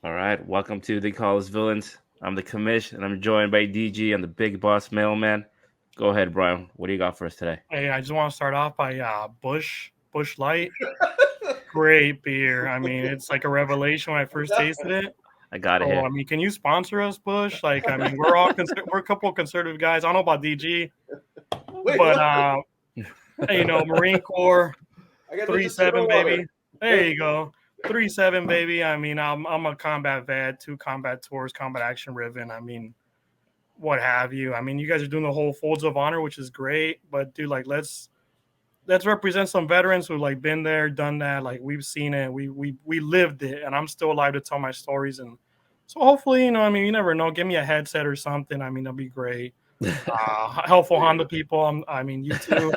All right, welcome to the Call Us Villains. I'm the commish, and I'm joined by DG and the big boss mailman. Go ahead, Brian. What do you got for us today? Hey, I just want to start off by Bush Light. Great beer. I mean, it's like a revelation when I first tasted it. I got it So, here. I mean, can you sponsor us, Bush? Like, I mean, we're a couple of conservative guys. I don't know about DG, Wait, but what? Marine Corps I got just a 3-7 chilled water. baby. There you go. 3-7 baby. I mean, I'm a combat vet, 2 combat tours, combat action ribbon. I mean, what have you. I mean, you guys are doing the whole folds of honor, which is great. But dude, like, let's represent some veterans who like been there, done that. Like we've seen it, we lived it, and I'm still alive to tell my stories. And so hopefully, I mean, you never know. Give me a headset or something. I mean, that'll be great. Helpful Honda people. I mean, you too.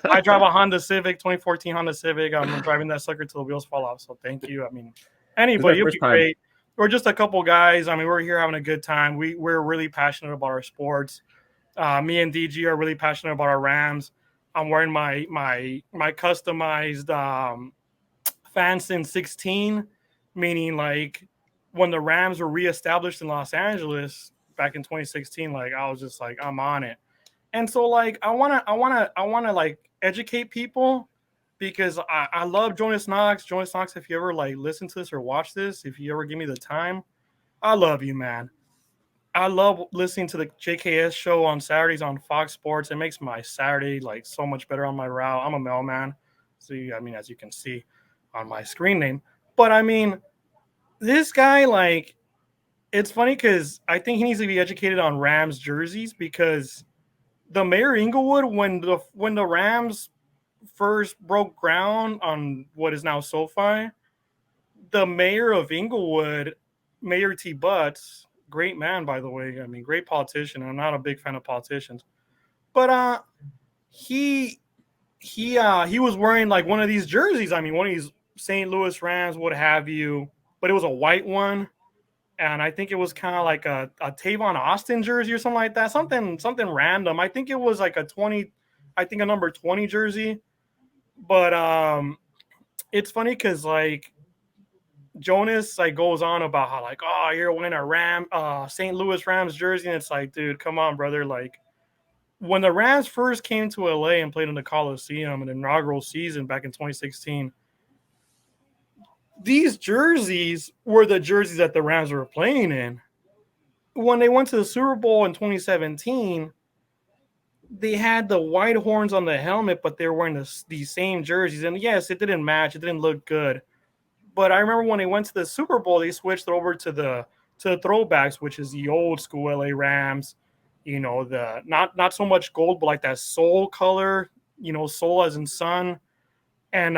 I drive a Honda Civic, 2014 Honda Civic. I'm driving that sucker till the wheels fall off. So thank you. I mean, This is my anybody, it'll first be time. great. We're just a couple guys. I mean, we're here having a good time. We're really passionate about our sports. Me and DG are really passionate about our Rams. I'm wearing my customized Fansin 16, meaning like when the Rams were reestablished in Los Angeles back in 2016. Like I was just like I'm on it, and so like I wanna like educate people because I love Jonas Knox. Jonas Knox, if you ever like listen to this or watch this, if you ever give me the time, I love you, man. I love listening to the JKS show on Saturdays on Fox Sports. It makes my Saturday like so much better on my route. I'm a mailman. So I mean, as you can see on my screen name. But I mean, this guy, like, it's funny because I think he needs to be educated on Rams jerseys because the Mayor Inglewood, when the Rams first broke ground on what is now SoFi, the mayor of Inglewood, Mayor T. Butts, great man by the way. I mean, great politician. I'm not a big fan of politicians, but he he was wearing like one of these jerseys. I mean, one of these St. Louis Rams, what have you, but it was a white one. And I think it was kind of like a Tavon Austin jersey or something like that. Something random. I think it was like a 20, I think a number 20 jersey. But it's funny because like Jonas like goes on about how like, oh, you're wearing a St. Louis Rams jersey, and it's like, dude, come on, brother. Like when the Rams first came to LA and played in the Coliseum in the inaugural season back in 2016, these jerseys were the jerseys that the Rams were playing in. When they went to the Super Bowl in 2017, they had the white horns on the helmet, but they were wearing these same jerseys. And yes, it didn't match. It didn't look good. But I remember when they went to the Super Bowl, they switched over to the throwbacks, which is the old school LA Rams. The not so much gold, but like that soul color. Soul as in sun. And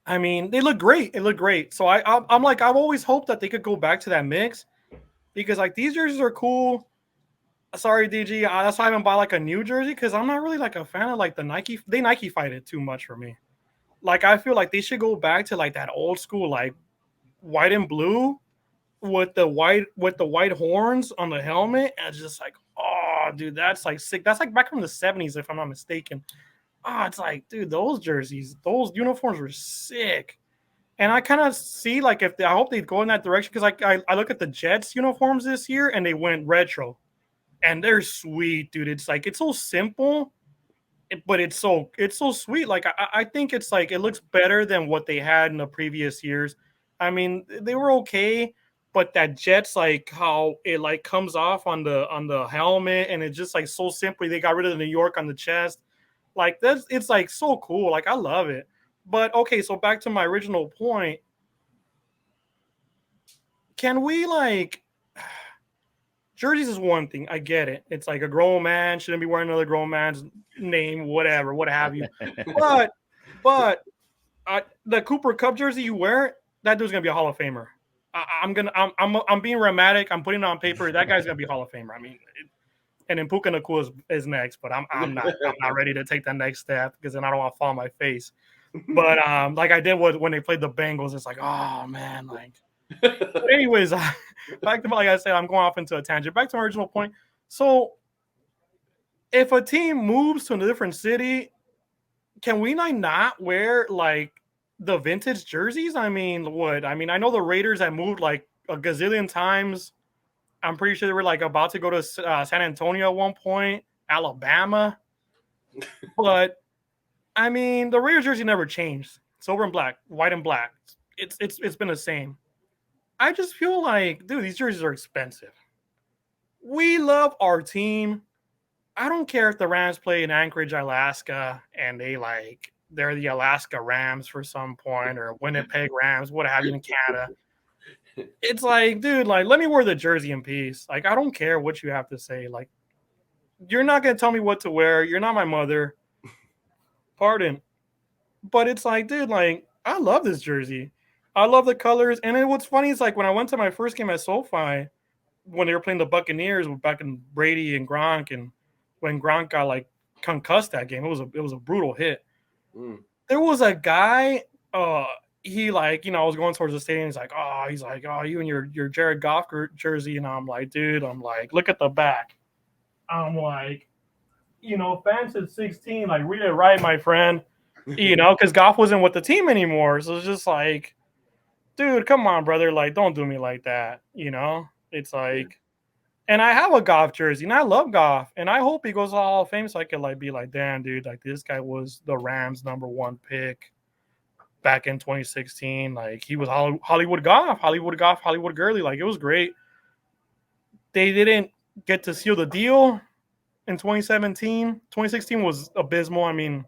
I mean, they look great. It looked great. So I'm like, I've always hoped that they could go back to that mix because like these jerseys are cool. Sorry, DG. That's why I haven't bought like a new jersey because I'm not really like a fan of like the Nike. They Nike fight it too much for me. Like I feel like they should go back to like that old school like white and blue with the white horns on the helmet. And it's just like, oh, dude, that's like sick. That's like back from the 70s, if I'm not mistaken. It's like, dude, those jerseys, those uniforms were sick. And I kind of see like I hope they go in that direction because like I look at the Jets uniforms this year and they went retro and they're sweet, dude. It's like it's so simple, but it's so sweet. Like I think it's like it looks better than what they had in the previous years. I mean, they were okay, but that Jets like how it like comes off on the helmet and it's just like so simply they got rid of the New York on the chest. Like that's it's like so cool. Like I love it. But okay, so back to my original point. Can we like jerseys is one thing. I get it. It's like a grown man shouldn't be wearing another grown man's name, whatever, what have you. But but the Cooper Cup jersey you wear, that dude's gonna be a Hall of Famer. I'm being dramatic. I'm putting it on paper. That guy's gonna be Hall of Famer. I mean, and then Puka Nakua is next, but I'm not ready to take that next step because then I don't want to fall on my face. But like I did when they played the Bengals, it's like, oh man, like. But anyways, back to like I said, I'm going off into a tangent. Back to my original point. So if a team moves to a different city, can we like not wear like the vintage jerseys. I mean, what? I mean, I know the Raiders have moved like a gazillion times. I'm pretty sure they were like about to go to San Antonio at one point, Alabama. But I mean, the Raiders jersey never changed. Silver and black, white and black. It's been the same. I just feel like, dude, these jerseys are expensive. We love our team. I don't care if the Rams play in Anchorage, Alaska, and they're the Alaska Rams for some point, or Winnipeg Rams, what have you, in Canada. It's like, dude, like, let me wear the jersey in peace. Like, I don't care what you have to say. Like, you're not gonna tell me what to wear. You're not my mother. Pardon. But it's like, dude, like, I love this jersey. I love the colors. And then what's funny is, like, when I went to my first game at SoFi, when they were playing the Buccaneers back in Brady and Gronk, and when Gronk got like concussed that game, it was a brutal hit. There was a guy, he like, I was going towards the stadium. He's like, oh, you and your Jared Goff jersey, and I'm like, dude, I'm like, look at the back. I'm like, fans at 16, like, read it right, my friend. Because Goff wasn't with the team anymore, so it's just like, dude, come on, brother, like, don't do me like that. It's like. And I have a Goff jersey, and I love Goff, and I hope he goes to the Hall of Fame so I could be like, damn, dude, like, this guy was the Rams' #1 pick back in 2016. Like, he was Hollywood Goff, Hollywood Gurley. Like, it was great. They didn't get to seal the deal in 2017. 2016 was abysmal. I mean,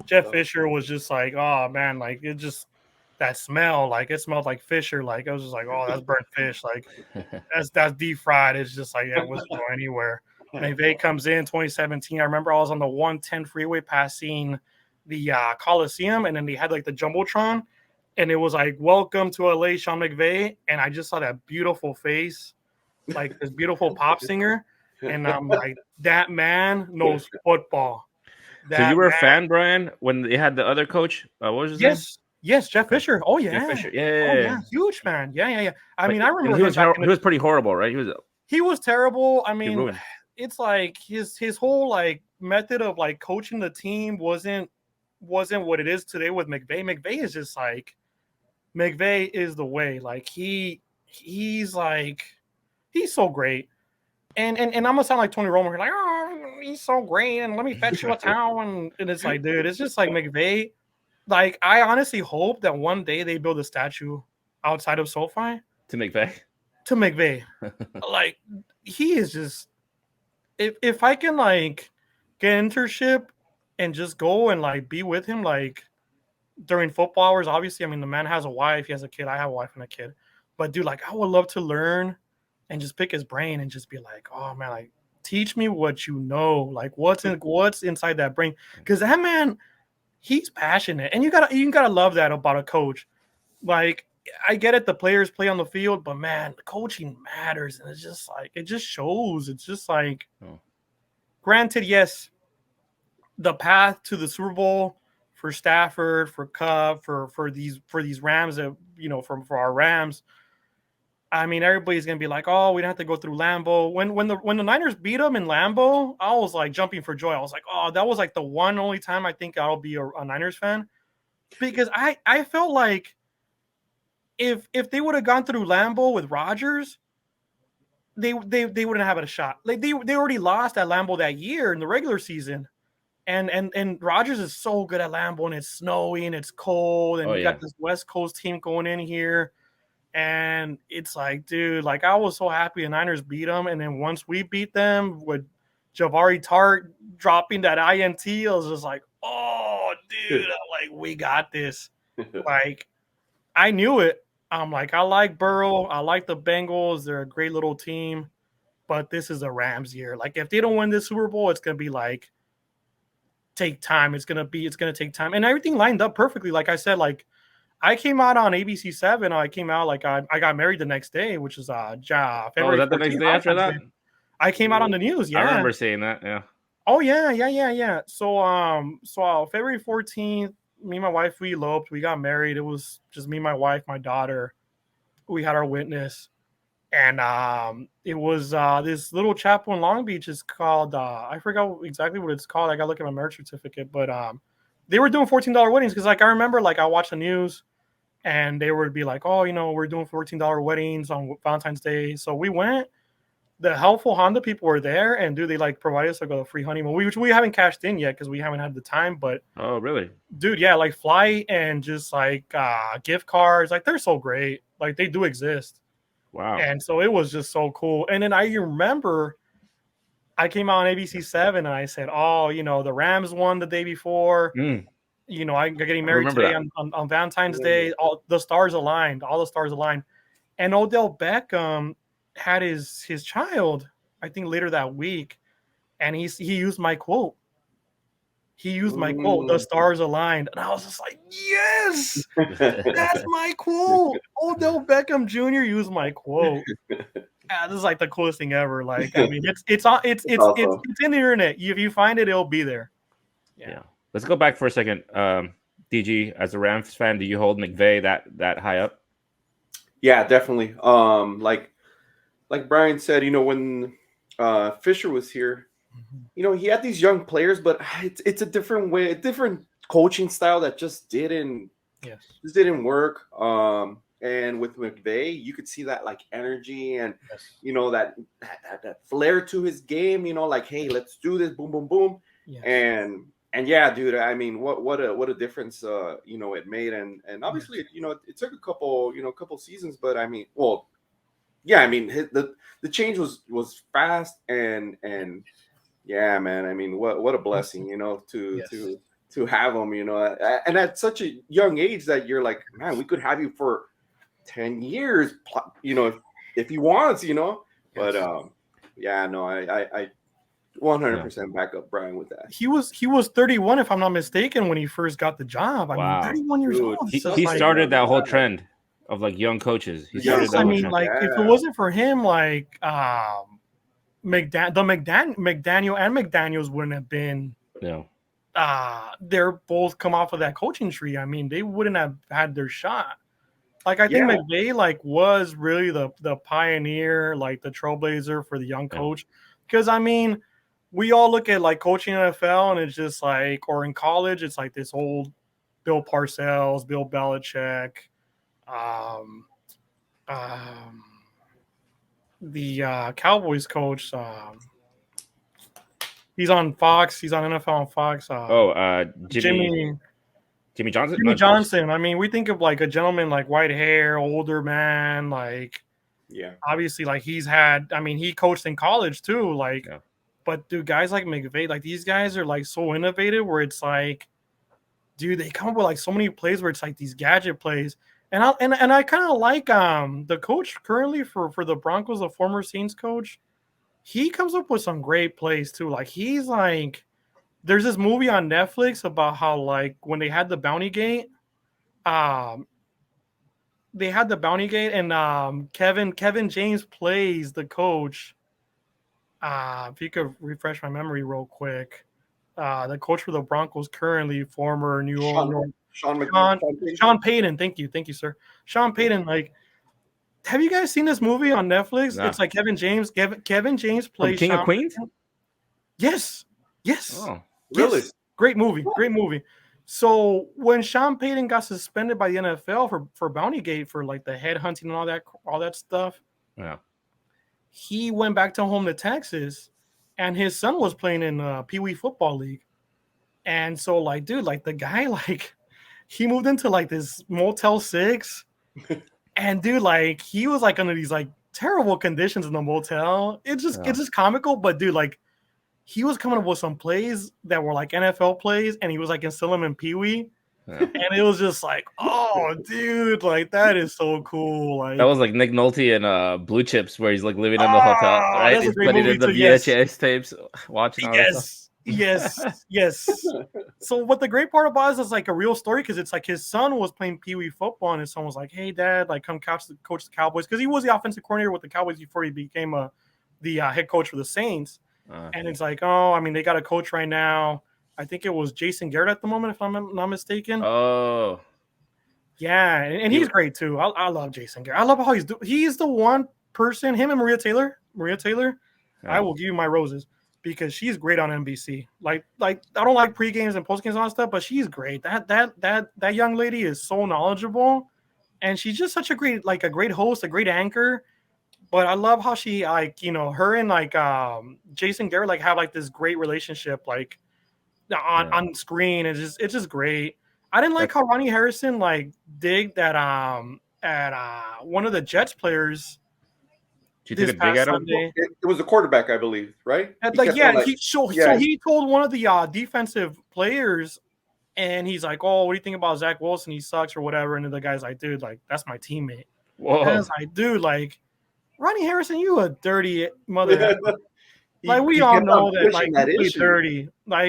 Jeff Fisher was just like, oh man, like, it just, that smell, like, it smelled like Fisher. Like, I was just like, oh, that's burnt fish. Like, that's deep fried. It's just like, it wasn't going anywhere. McVay comes in 2017. I remember I was on the 110 freeway passing the Coliseum, and then they had like the Jumbotron, and it was like, welcome to LA, Sean McVay. And I just saw that beautiful face, like this beautiful pop singer. And I'm like, that man knows football. So you were a fan, Brian, when they had the other coach? What was his name? Yes, Jeff Fisher. Oh yeah, Jeff Fisher. Yeah. Oh yeah, huge fan. Yeah. I mean, I remember he was pretty horrible, right? He was terrible. I mean, it's like his whole like method of like coaching the team wasn't what it is today with McVay. McVay is just like, McVay is the way. Like, he's so great. And I'm gonna sound like Tony Romo. Like, oh, he's so great, and let me fetch you a towel. And it's like, dude, it's just like McVay. Like, I honestly hope that one day they build a statue outside of SoFi to McVay. Like, he is just, if I can like get internship and just go and like be with him like during football hours. Obviously, I mean, the man has a wife, he has a kid. I have a wife and a kid. But dude, like, I would love to learn and just pick his brain and just be like, oh man, like, teach me what you know, like what's inside that brain, because that man, he's passionate, and you gotta love that about a coach. Like, I get it, the players play on the field, but man, coaching matters, and it's just like, it just shows. It's just like, granted, yes, the path to the Super Bowl for Stafford, for Cup, for these Rams, that for our Rams. I mean, everybody's gonna be like, "Oh, we don't have to go through Lambeau." When the Niners beat them in Lambeau, I was like jumping for joy. I was like, "Oh, that was like the only time I think I'll be a Niners fan," because I felt like if they would have gone through Lambeau with Rodgers, they wouldn't have a shot. Like, they already lost at Lambeau that year in the regular season, and Rodgers is so good at Lambeau, and it's snowy and it's cold, and got this West Coast team going in here. And it's like, dude, like, I was so happy the Niners beat them. And then once we beat them with Jabari Tart dropping that INT, I was just like, oh, dude, I'm like, we got this. Like, I knew it. I'm like, I like Burrow. I like the Bengals. They're a great little team. But this is a Rams year. Like, if they don't win this Super Bowl, it's going to be like, take time. It's going to take time. And everything lined up perfectly. Like I said, like, I came out on ABC 7. I came out like I got married the next day, which is February. Oh, was that the next day after that? I came out on the news. Yeah, I remember seeing that. Yeah. Oh yeah. So February 14th, me and my wife, we eloped. We got married. It was just me, my wife, my daughter. We had our witness, and it was this little chapel in Long Beach. Is called I forgot exactly what it's called. I got to look at my marriage certificate, but they were doing $14 weddings because like I remember like I watched the news and they would be like, oh, we're doing $14 weddings on Valentine's Day. So we went. The helpful Honda people were there, and dude, they like provided us like a free honeymoon, which we haven't cashed in yet because we haven't had the time. But Oh, really? dude, yeah, like flight and just like gift cards, like they're so great. Like they do exist. Wow. And so it was just so cool. And then I remember I came out on ABC7 and I said, oh, the Rams won the day before. Mm, I'm getting I married remember today that. on Valentine's Day. All the stars aligned. All the stars aligned. And Odell Beckham had his child, I think later that week, and he used my quote. He used my quote, the stars aligned. And I was just like, yes, that's my quote. Odell Beckham Jr. used my quote. This is like the coolest thing ever. Like, I mean, it's awesome. in the internet. If you find it, it'll be there. Yeah. Let's go back for a second. DG, as a Rams fan, do you hold McVay that high up? Yeah, definitely. Like Brian said, when Fisher was here, he had these young players, but it's a different way, a different coaching style that just didn't work. And with McVay, you could see that like energy and that flair to his game. Like, hey, let's do this, boom, boom, boom, and yeah, dude. I mean, what a difference it made, and obviously it took a couple seasons, but I mean, well, yeah, I mean the change was fast and yeah, man. I mean, what a blessing, to have him, and at such a young age that you're like, man, we could have you for 10 years, if he wants, but yeah, no, I 100% back up Brian with that. He was 31, if I'm not mistaken, when he first got the job. I mean, 31 years old. He started that whole trend of like young coaches. He started that I mean, trend. like if it wasn't for him, like McDaniel and McDaniels wouldn't have been. They're both come off of that coaching tree. I mean, they wouldn't have had their shot. Like I think McVay like was really the pioneer, like the trailblazer for the young coach. Because I mean, we all look at like coaching NFL and it's just like, or in college, it's like this old Bill Parcells, Bill Belichick, the Cowboys coach. He's on Fox. He's on NFL on Fox. Jimmy Johnson. Jimmy Johnson. I mean, we think of like a gentleman like white hair, older man, like obviously like he's had. I mean, he coached in college too. Like, but dude, guys like McVay, like these guys are like so innovative. Where it's like, dude, they come up with like so many plays where it's like these gadget plays. And I kind of like the coach currently for the Broncos, the former Saints coach. He comes up with some great plays too. Like he's like, there's this movie on Netflix about how like when they had the Bounty Gate, and Kevin James plays the coach. If you could refresh my memory real quick, the coach for the Broncos currently, former New York. Sean Payton. Thank you, sir. Sean Payton. Like, have you guys seen this movie on Netflix? Nah. It's like Kevin James. Kevin James plays King Sean of Queens. Payton. Yes. Oh, really? Yes. Great movie. So when Sean Payton got suspended by the NFL for Bounty Gate for like the head hunting and all that stuff, he went back home to Texas, and his son was playing in Pee Wee Football League, and so like, dude, like the guy like. He moved into like this Motel 6, and dude, like he was like under these like terrible conditions in the motel. It's just comical, but dude, like he was coming up with some plays that were like NFL plays, and he was like instilling them in Pee Wee, and it was just like, oh, dude, like that is so cool. Like that was like Nick Nolte and Blue Chips, where he's like living in the hotel, right? That's he's a great movie in the too, VHS tapes, watching all that stuff. Yes. So what the great part about it is like a real story because it's like his son was playing Pee Wee football and his son was like, "Hey, Dad, like come coach the Cowboys," because he was the offensive coordinator with the Cowboys before he became the head coach for the Saints. And it's like, oh, I mean, they got a coach right now. I think it was Jason Garrett at the moment, if I'm not mistaken. Oh, yeah, and he's great too. I love Jason Garrett. I love how he's the one person. Him and Maria Taylor. I will give you my roses. because she's great on NBC. Like I don't like pre games and post games and all that stuff, but she's great. That young lady is so knowledgeable, and she's just such a great host, a great anchor. But I love how she her and Jason Garrett have this great relationship on screen. It's just great. I didn't like how Ronnie Harrison digged that at one of the Jets players She took this a dig past at him. Sunday. It was a quarterback, I believe, right? And He kept on, so yeah. he told one of the defensive players, and he's like, "Oh, what do you think about Zach Wilson? He sucks or whatever." And then the guy's like, "Dude, that's my teammate." Whoa. And I was like, "Dude, Ronnie Harrison, you a dirty mother." We He all kept on know that pushing he played issue. dirty.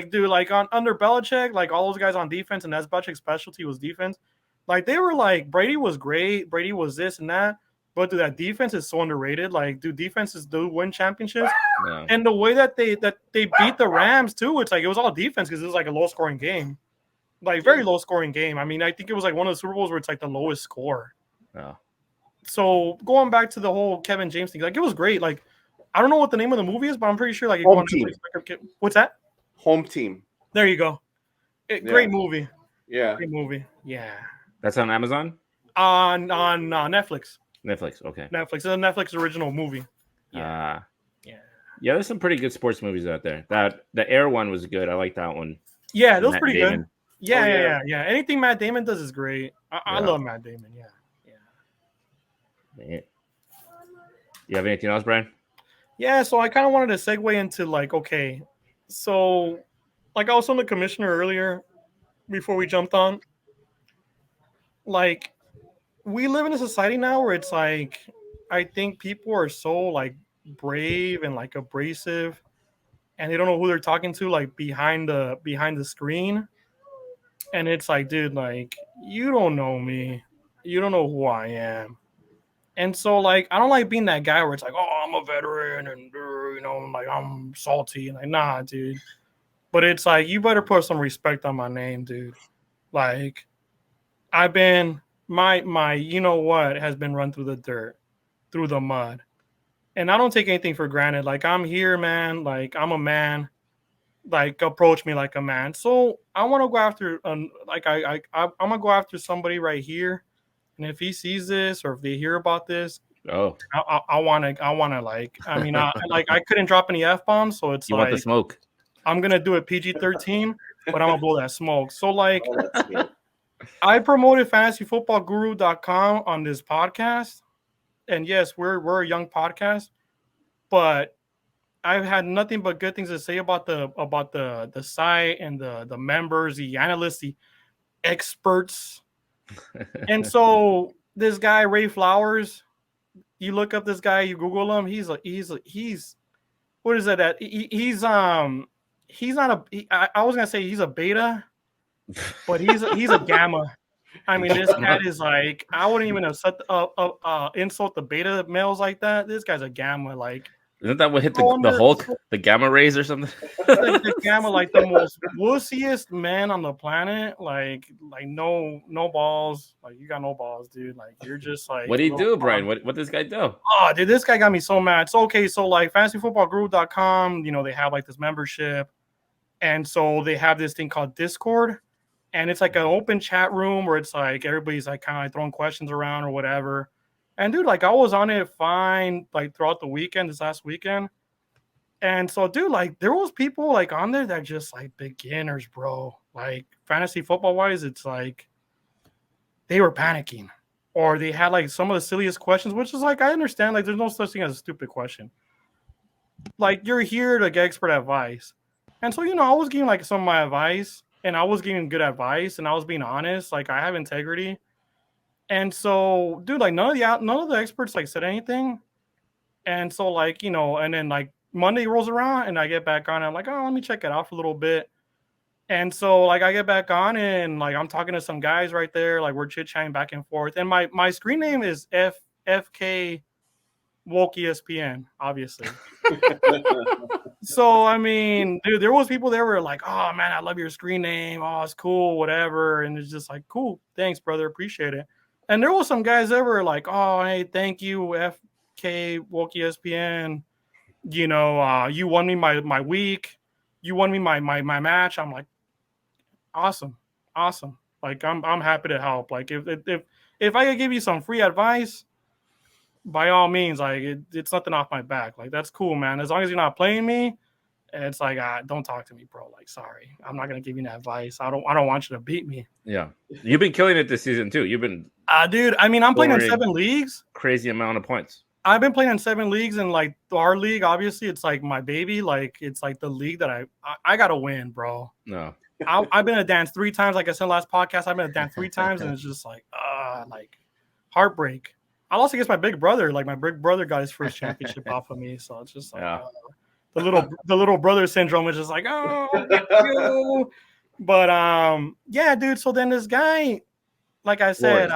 Dude, under Belichick, all those guys on defense, and that's Belichick's specialty was defense. They were Brady was great, Brady was this and that, but dude, that defense is so underrated. Dude, defenses do win championships, Yeah. and the way that they beat the Rams too, it's it was all defense because it was a low scoring game, very low scoring game. I mean, I think it was one of the Super Bowls where it's the lowest score. Yeah. So going back to the whole Kevin James thing, it was great. I don't know what the name of the movie is, but I'm pretty sure Home Team. What's that? Home Team. There you go. Great movie. Yeah. Great movie. Yeah. That's on Amazon? On Netflix. Netflix. Okay. Netflix. It's a Netflix original movie. Yeah. Yeah. Yeah, there's some pretty good sports movies out there. The Air one was good. I like that one. Yeah, that was Matt pretty Damon. good. Yeah. Anything Matt Damon does is great. I love Matt Damon. Yeah. You have anything else, Brian? Yeah, so I kind of wanted to segue into okay, so I was on the commissioner earlier before we jumped on. We live in a society now where it's I think people are so brave and abrasive, and they don't know who they're talking to behind the screen. And it's dude, you don't know me, you don't know who I am. And so I don't like being that guy where it's oh, I'm a veteran and I'm salty and nah, dude. But it's you better put some respect on my name, dude. I've been my what has been run through the dirt, through the mud. And I don't take anything for granted. I'm here, man. I'm a man. Approach me like a man. So I want to go after I'm gonna go after somebody right here. And if he sees this or if they hear about this, I want to I couldn't drop any F-bombs, so it's you want the smoke. I'm gonna do it PG-13, but I'm gonna blow that smoke. So I promoted fantasyfootballguru.com on this podcast, and yes, we're a young podcast, but I've had nothing but good things to say about the site and the members, the analysts, the experts. And so this guy Ray Flowers, you look up this guy, you Google him. He's what is it? He's not I was gonna say he's a beta, but he's a gamma. I mean, this cat is I wouldn't even insult the beta males like that. This guy's a gamma. Isn't that what hit the Hulk, the gamma rays or something? The gamma, the most wussiest man on the planet. No balls. You got no balls, dude. You're just what do you do, Brian? What does this guy do? Oh, dude, this guy got me so mad. So okay, so fantasyfootballguru.com, they have this membership, and so they have this thing called Discord, and it's an open chat room where it's everybody's kind of throwing questions around or whatever. And dude, I was on it fine, throughout the weekend, this last weekend. And so, dude, there was people on there that just beginners, bro. Fantasy football wise, it's they were panicking, or they had some of the silliest questions, which is I understand, there's no such thing as a stupid question. You're here to get expert advice. And so, I was giving some of my advice, and I was giving good advice, and I was being honest. I have integrity. And so, dude, none of the experts said anything. And so, and then Monday rolls around and I get back on. I'm oh, let me check it out for a little bit. And so, I get back on and I'm talking to some guys right there. We're chit chatting back and forth. And my screen name is FK Woke ESPN, obviously. So, I mean, dude, there was people there were oh man, I love your screen name. Oh, it's cool, whatever. And it's just cool. Thanks, brother. Appreciate it. And there was some guys that were oh, hey, thank you, FK Woke ESPN. you won me my week, you won me my match. I'm like, awesome, awesome. Like I'm happy to help. Like if I could give you some free advice, by all means, like it's nothing off my back. Like that's cool, man. As long as you're not playing me, it's like don't talk to me, bro. Like sorry, I'm not gonna give you that advice. I don't want you to beat me. Yeah, you've been killing it this season too. You've been Dude. I mean, I'm playing in scoring 7 leagues. crazy amount of points. I've been playing in 7 leagues, and like our league, obviously, it's like my baby. Like it's like the league that I gotta win, bro. No, I've been to dance 3 times, like I said last podcast. I've been to dance 3 times, and it's just like heartbreak. I lost against my big brother. Like my big brother got his first championship off of me, so it's just like the little brother syndrome is just like you. But yeah, dude. So then this guy, like I said,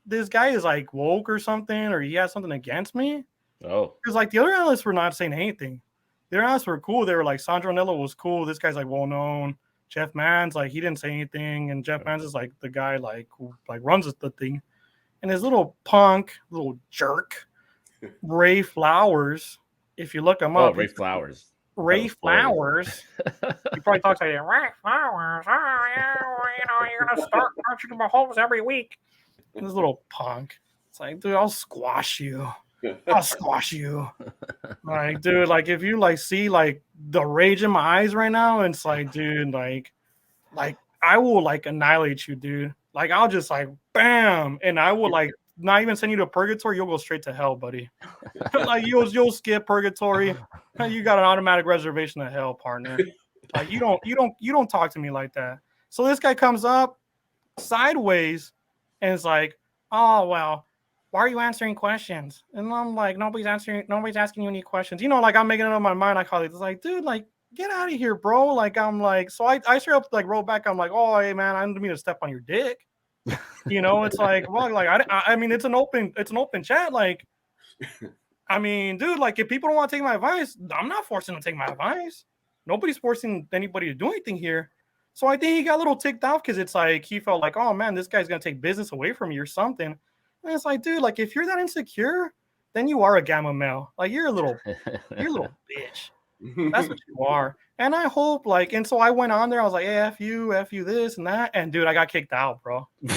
this guy is like woke or something, or he has something against me. Oh, because like the other analysts were not saying anything. The other analysts were cool. They were like Sandro Nello was cool. This guy's like well known. Jeff Mans, like he didn't say anything, and Jeff Mans is like the guy like who like runs the thing. And his little punk, little jerk, Ray Flowers. If you look him up, Ray Flowers. Ray Flowers. He probably talks like that. Ray Flowers. Oh, yeah, you're gonna start Patrick Mahomes every week. And this little punk. It's like, dude, I'll squash you. I'll squash you. Like, dude, like if you like see like the rage in my eyes right now, it's like, dude, like I will like annihilate you, dude. Like I'll just like bam, and I will like not even send you to purgatory. You'll go straight to hell, buddy. Like you'll skip purgatory. You got an automatic reservation to hell, partner. Like you don't talk to me like that. So this guy comes up sideways, and it's like, oh well, why are you answering questions? And I'm like, nobody's asking you any questions. Like I'm making it up my mind. I call it. It's like, dude, like get out of here, bro. Like I'm like, so I straight up like roll back. I'm like, oh hey man, I didn't mean to step on your dick. It's like, well, like I mean, it's an open chat. Like, I mean, dude, like if people don't want to take my advice, I'm not forcing them to take my advice. Nobody's forcing anybody to do anything here. So I think he got a little ticked off because it's like he felt like, oh man, this guy's gonna take business away from me or something. And it's like, dude, like if you're that insecure, then you are a gamma male. Like you're a little bitch. That's what you are. And I hope like, and so I went on there. I was like, hey, F you this and that. And dude, I got kicked out, bro. They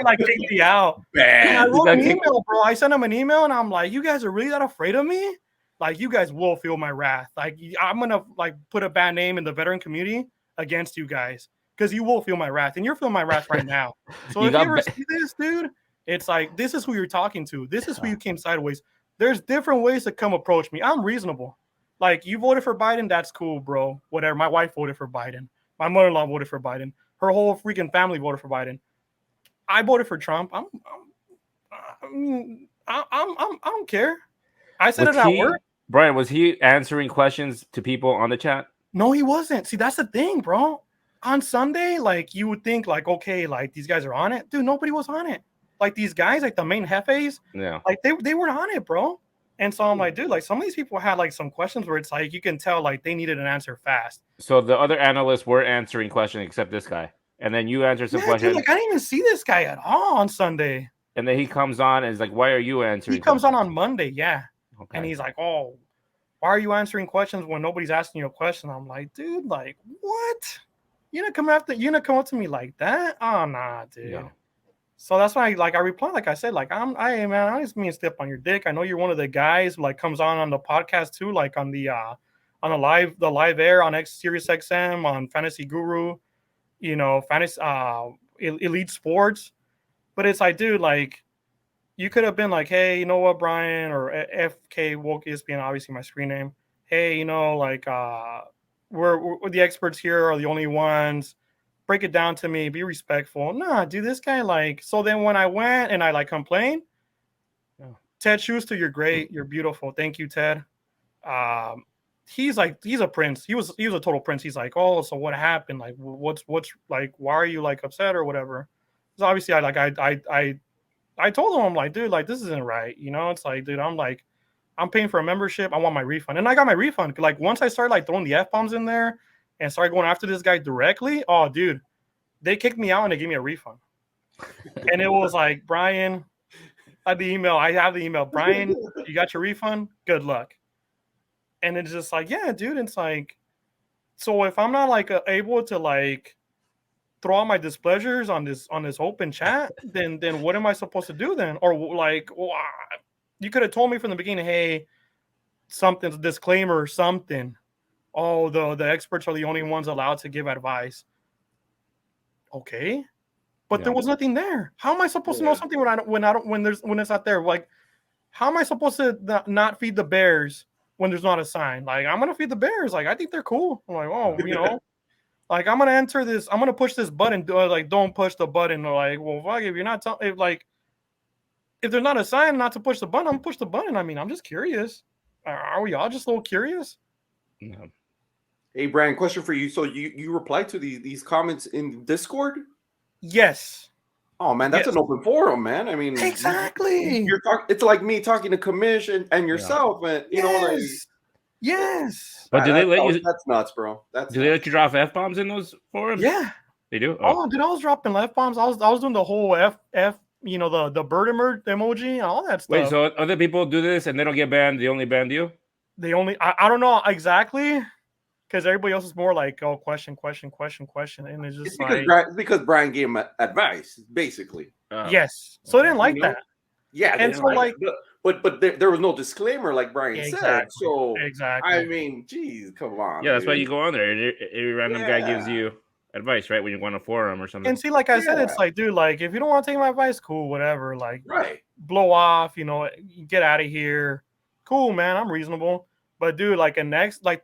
like kicked me out. And I wrote an email, bro. I sent him an email and I'm like, you guys are really that afraid of me? Like you guys will feel my wrath. Like I'm going to like put a bad name in the veteran community against you guys because you will feel my wrath. And you're feeling my wrath right now. So if you ever see this, dude, it's like, this is who you're talking to. This is who you came sideways. There's different ways to come approach me. I'm reasonable. Like you voted for Biden, that's cool, bro. Whatever. My wife voted for Biden. My mother-in-law voted for Biden. Her whole freaking family voted for Biden. I voted for Trump. I don't care. I said it at work. Brian, was he answering questions to people on the chat? No, he wasn't. See, that's the thing, bro. On Sunday, like you would think, like, okay, like these guys are on it, dude. Nobody was on it. Like these guys, like the main jefes, yeah, like they were on it, bro. And so I'm like, dude, like some of these people had like some questions where it's like you can tell like they needed an answer fast. So the other analysts were answering questions except this guy. And then you answered some questions. Dude, like I didn't even see this guy at all on Sunday. And then he comes on and is like, why are you answering? He comes on Monday, yeah. Okay. And he's like, oh, why are you answering questions when nobody's asking you a question? I'm like, dude, like what? You're gonna come up to me like that? Oh nah, dude. Yeah. So that's why I replied, like I said, like I just mean step on your dick. I know you're one of the guys who like comes on the podcast too, like on the live air on Sirius XM on Fantasy Guru, fantasy Elite Sports. But it's like, dude, like you could have been like, hey, you know what, Brian, or FK Woke ESPN, obviously my screen name. Hey, like we're the experts here are the only ones. Break it down to me. Be respectful. Nah, dude, this guy like. So then when I went and I like complained, Ted Schuster, you're great. You're beautiful. Thank you, Ted. He's a prince. He was a total prince. He's like, oh, so what happened? Like, what's like? Why are you like upset or whatever? Because obviously, I told him, I'm like, dude, like this isn't right. It's like, dude, I'm paying for a membership. I want my refund, and I got my refund. Like once I started like throwing the F-bombs in there and started going after this guy directly, oh, dude, they kicked me out and they gave me a refund. And it was like, Brian, I have the email. Brian, you got your refund? Good luck. And it's just like, yeah, dude, it's like, so if I'm not like able to like throw out my displeasures on this open chat, then what am I supposed to do then? Or like, you could have told me from the beginning, hey, something's disclaimer or something. Oh, the experts are the only ones allowed to give advice. Okay, but there was nothing there. How am I supposed to know something when it's not there? Like, how am I supposed to not feed the bears when there's not a sign? Like, I'm gonna feed the bears. Like, I think they're cool. I'm like, oh, like I'm gonna enter this. I'm gonna push this button. Like, don't push the button. Like, well, fuck, if you're not if there's not a sign not to push the button, I'm gonna push the button. I mean, I'm just curious. Are we all just a little curious? No. Hey, Brian, question for you. So you replied to these comments in Discord? Yes. Oh man, that's an open forum, man. I mean, exactly. You're talking. It's like me talking to commission and yourself, and you know, like yes. But do they let you? That's nuts, bro. Do they let you drop F-bombs in those forums? Yeah, they do. Oh, dude, I was dropping F-bombs. I was doing the whole F. You know, the bird emoji and all that stuff. Wait, so other people do this and they don't get banned? They only banned you? They only. I don't know exactly. Because everybody else is more like, oh, question, and it's just because Brian gave him advice, basically. Yes, so they didn't like that. Yeah, and so like, but there was no disclaimer, like Brian said. So exactly. I mean, geez, come on. Yeah, that's why you go on there. Every random guy gives you advice, right? When you go on a forum or something. And see, like I said, it's like, dude, like if you don't want to take my advice, cool, whatever. Like, blow off, get out of here. Cool, man, I'm reasonable. But dude, like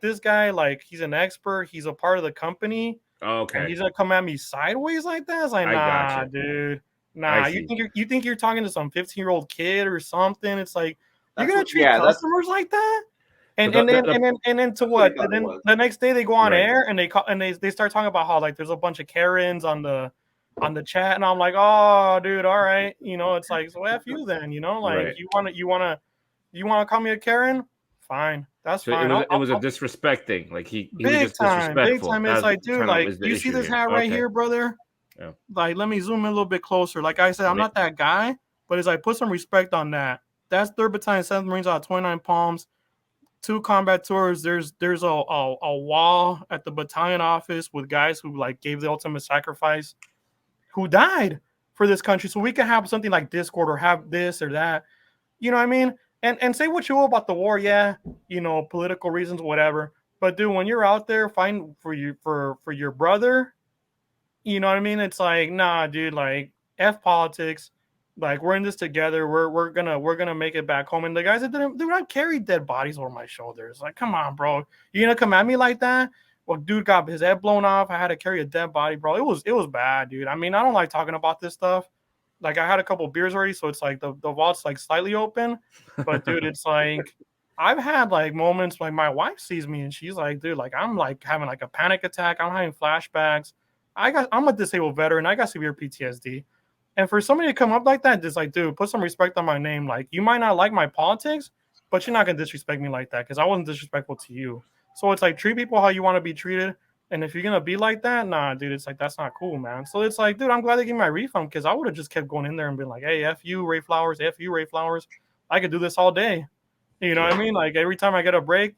this guy, like he's an expert. He's a part of the company. Okay. And he's gonna come at me sideways like that. It's like, nah, dude. Nah, you think you're talking to some 15-year-old kid or something? It's like you're gonna treat customers like that. And then to what? And then the next day they go on air and they start talking about how like there's a bunch of Karens on the chat, and I'm like, oh, dude, all right, it's like, so F you then, like you wanna call me a Karen? Fine, that's fine. It was a disrespect thing. Like he was just disrespectful. Big time. It's like, dude, like you see this hat right here, brother? Yeah. Like, let me zoom in a little bit closer. Like I said, I'm not that guy, but it's like, put some respect on that. That's 3rd Battalion, 7th Marines out of 29 Palms. 2 combat tours. There's a wall at the battalion office with guys who like gave the ultimate sacrifice, who died for this country, so we can have something like Discord or have this or that. You know what I mean? And say what you will about the war, political reasons, whatever. But dude, when you're out there fighting for your brother, you know what I mean? It's like, nah, dude, like F politics. Like, we're in this together. We're gonna make it back home. And the guys that didn't, dude, I carried dead bodies over my shoulders. Like, come on, bro. You gonna come at me like that? Well, dude got his head blown off. I had to carry a dead body, bro. It was bad, dude. I mean, I don't like talking about this stuff. Like, I had a couple beers already, so it's like the vault's like slightly open. But dude, it's like I've had like moments like my wife sees me and she's like, dude, like I'm like having like a panic attack. I'm having flashbacks. I'm a disabled veteran. I got severe PTSD. And for somebody to come up like that, just like, dude, put some respect on my name. Like, you might not like my politics, but you're not gonna disrespect me like that because I wasn't disrespectful to you. So it's like, treat people how you want to be treated. And if you're gonna be like that, nah, dude, it's like, that's not cool, man. So it's like, dude, I'm glad they gave me my refund because I would have just kept going in there and been like, hey, F you, Ray Flowers, F you, Ray Flowers. I could do this all day. You know what I mean? Like, every time I get a break,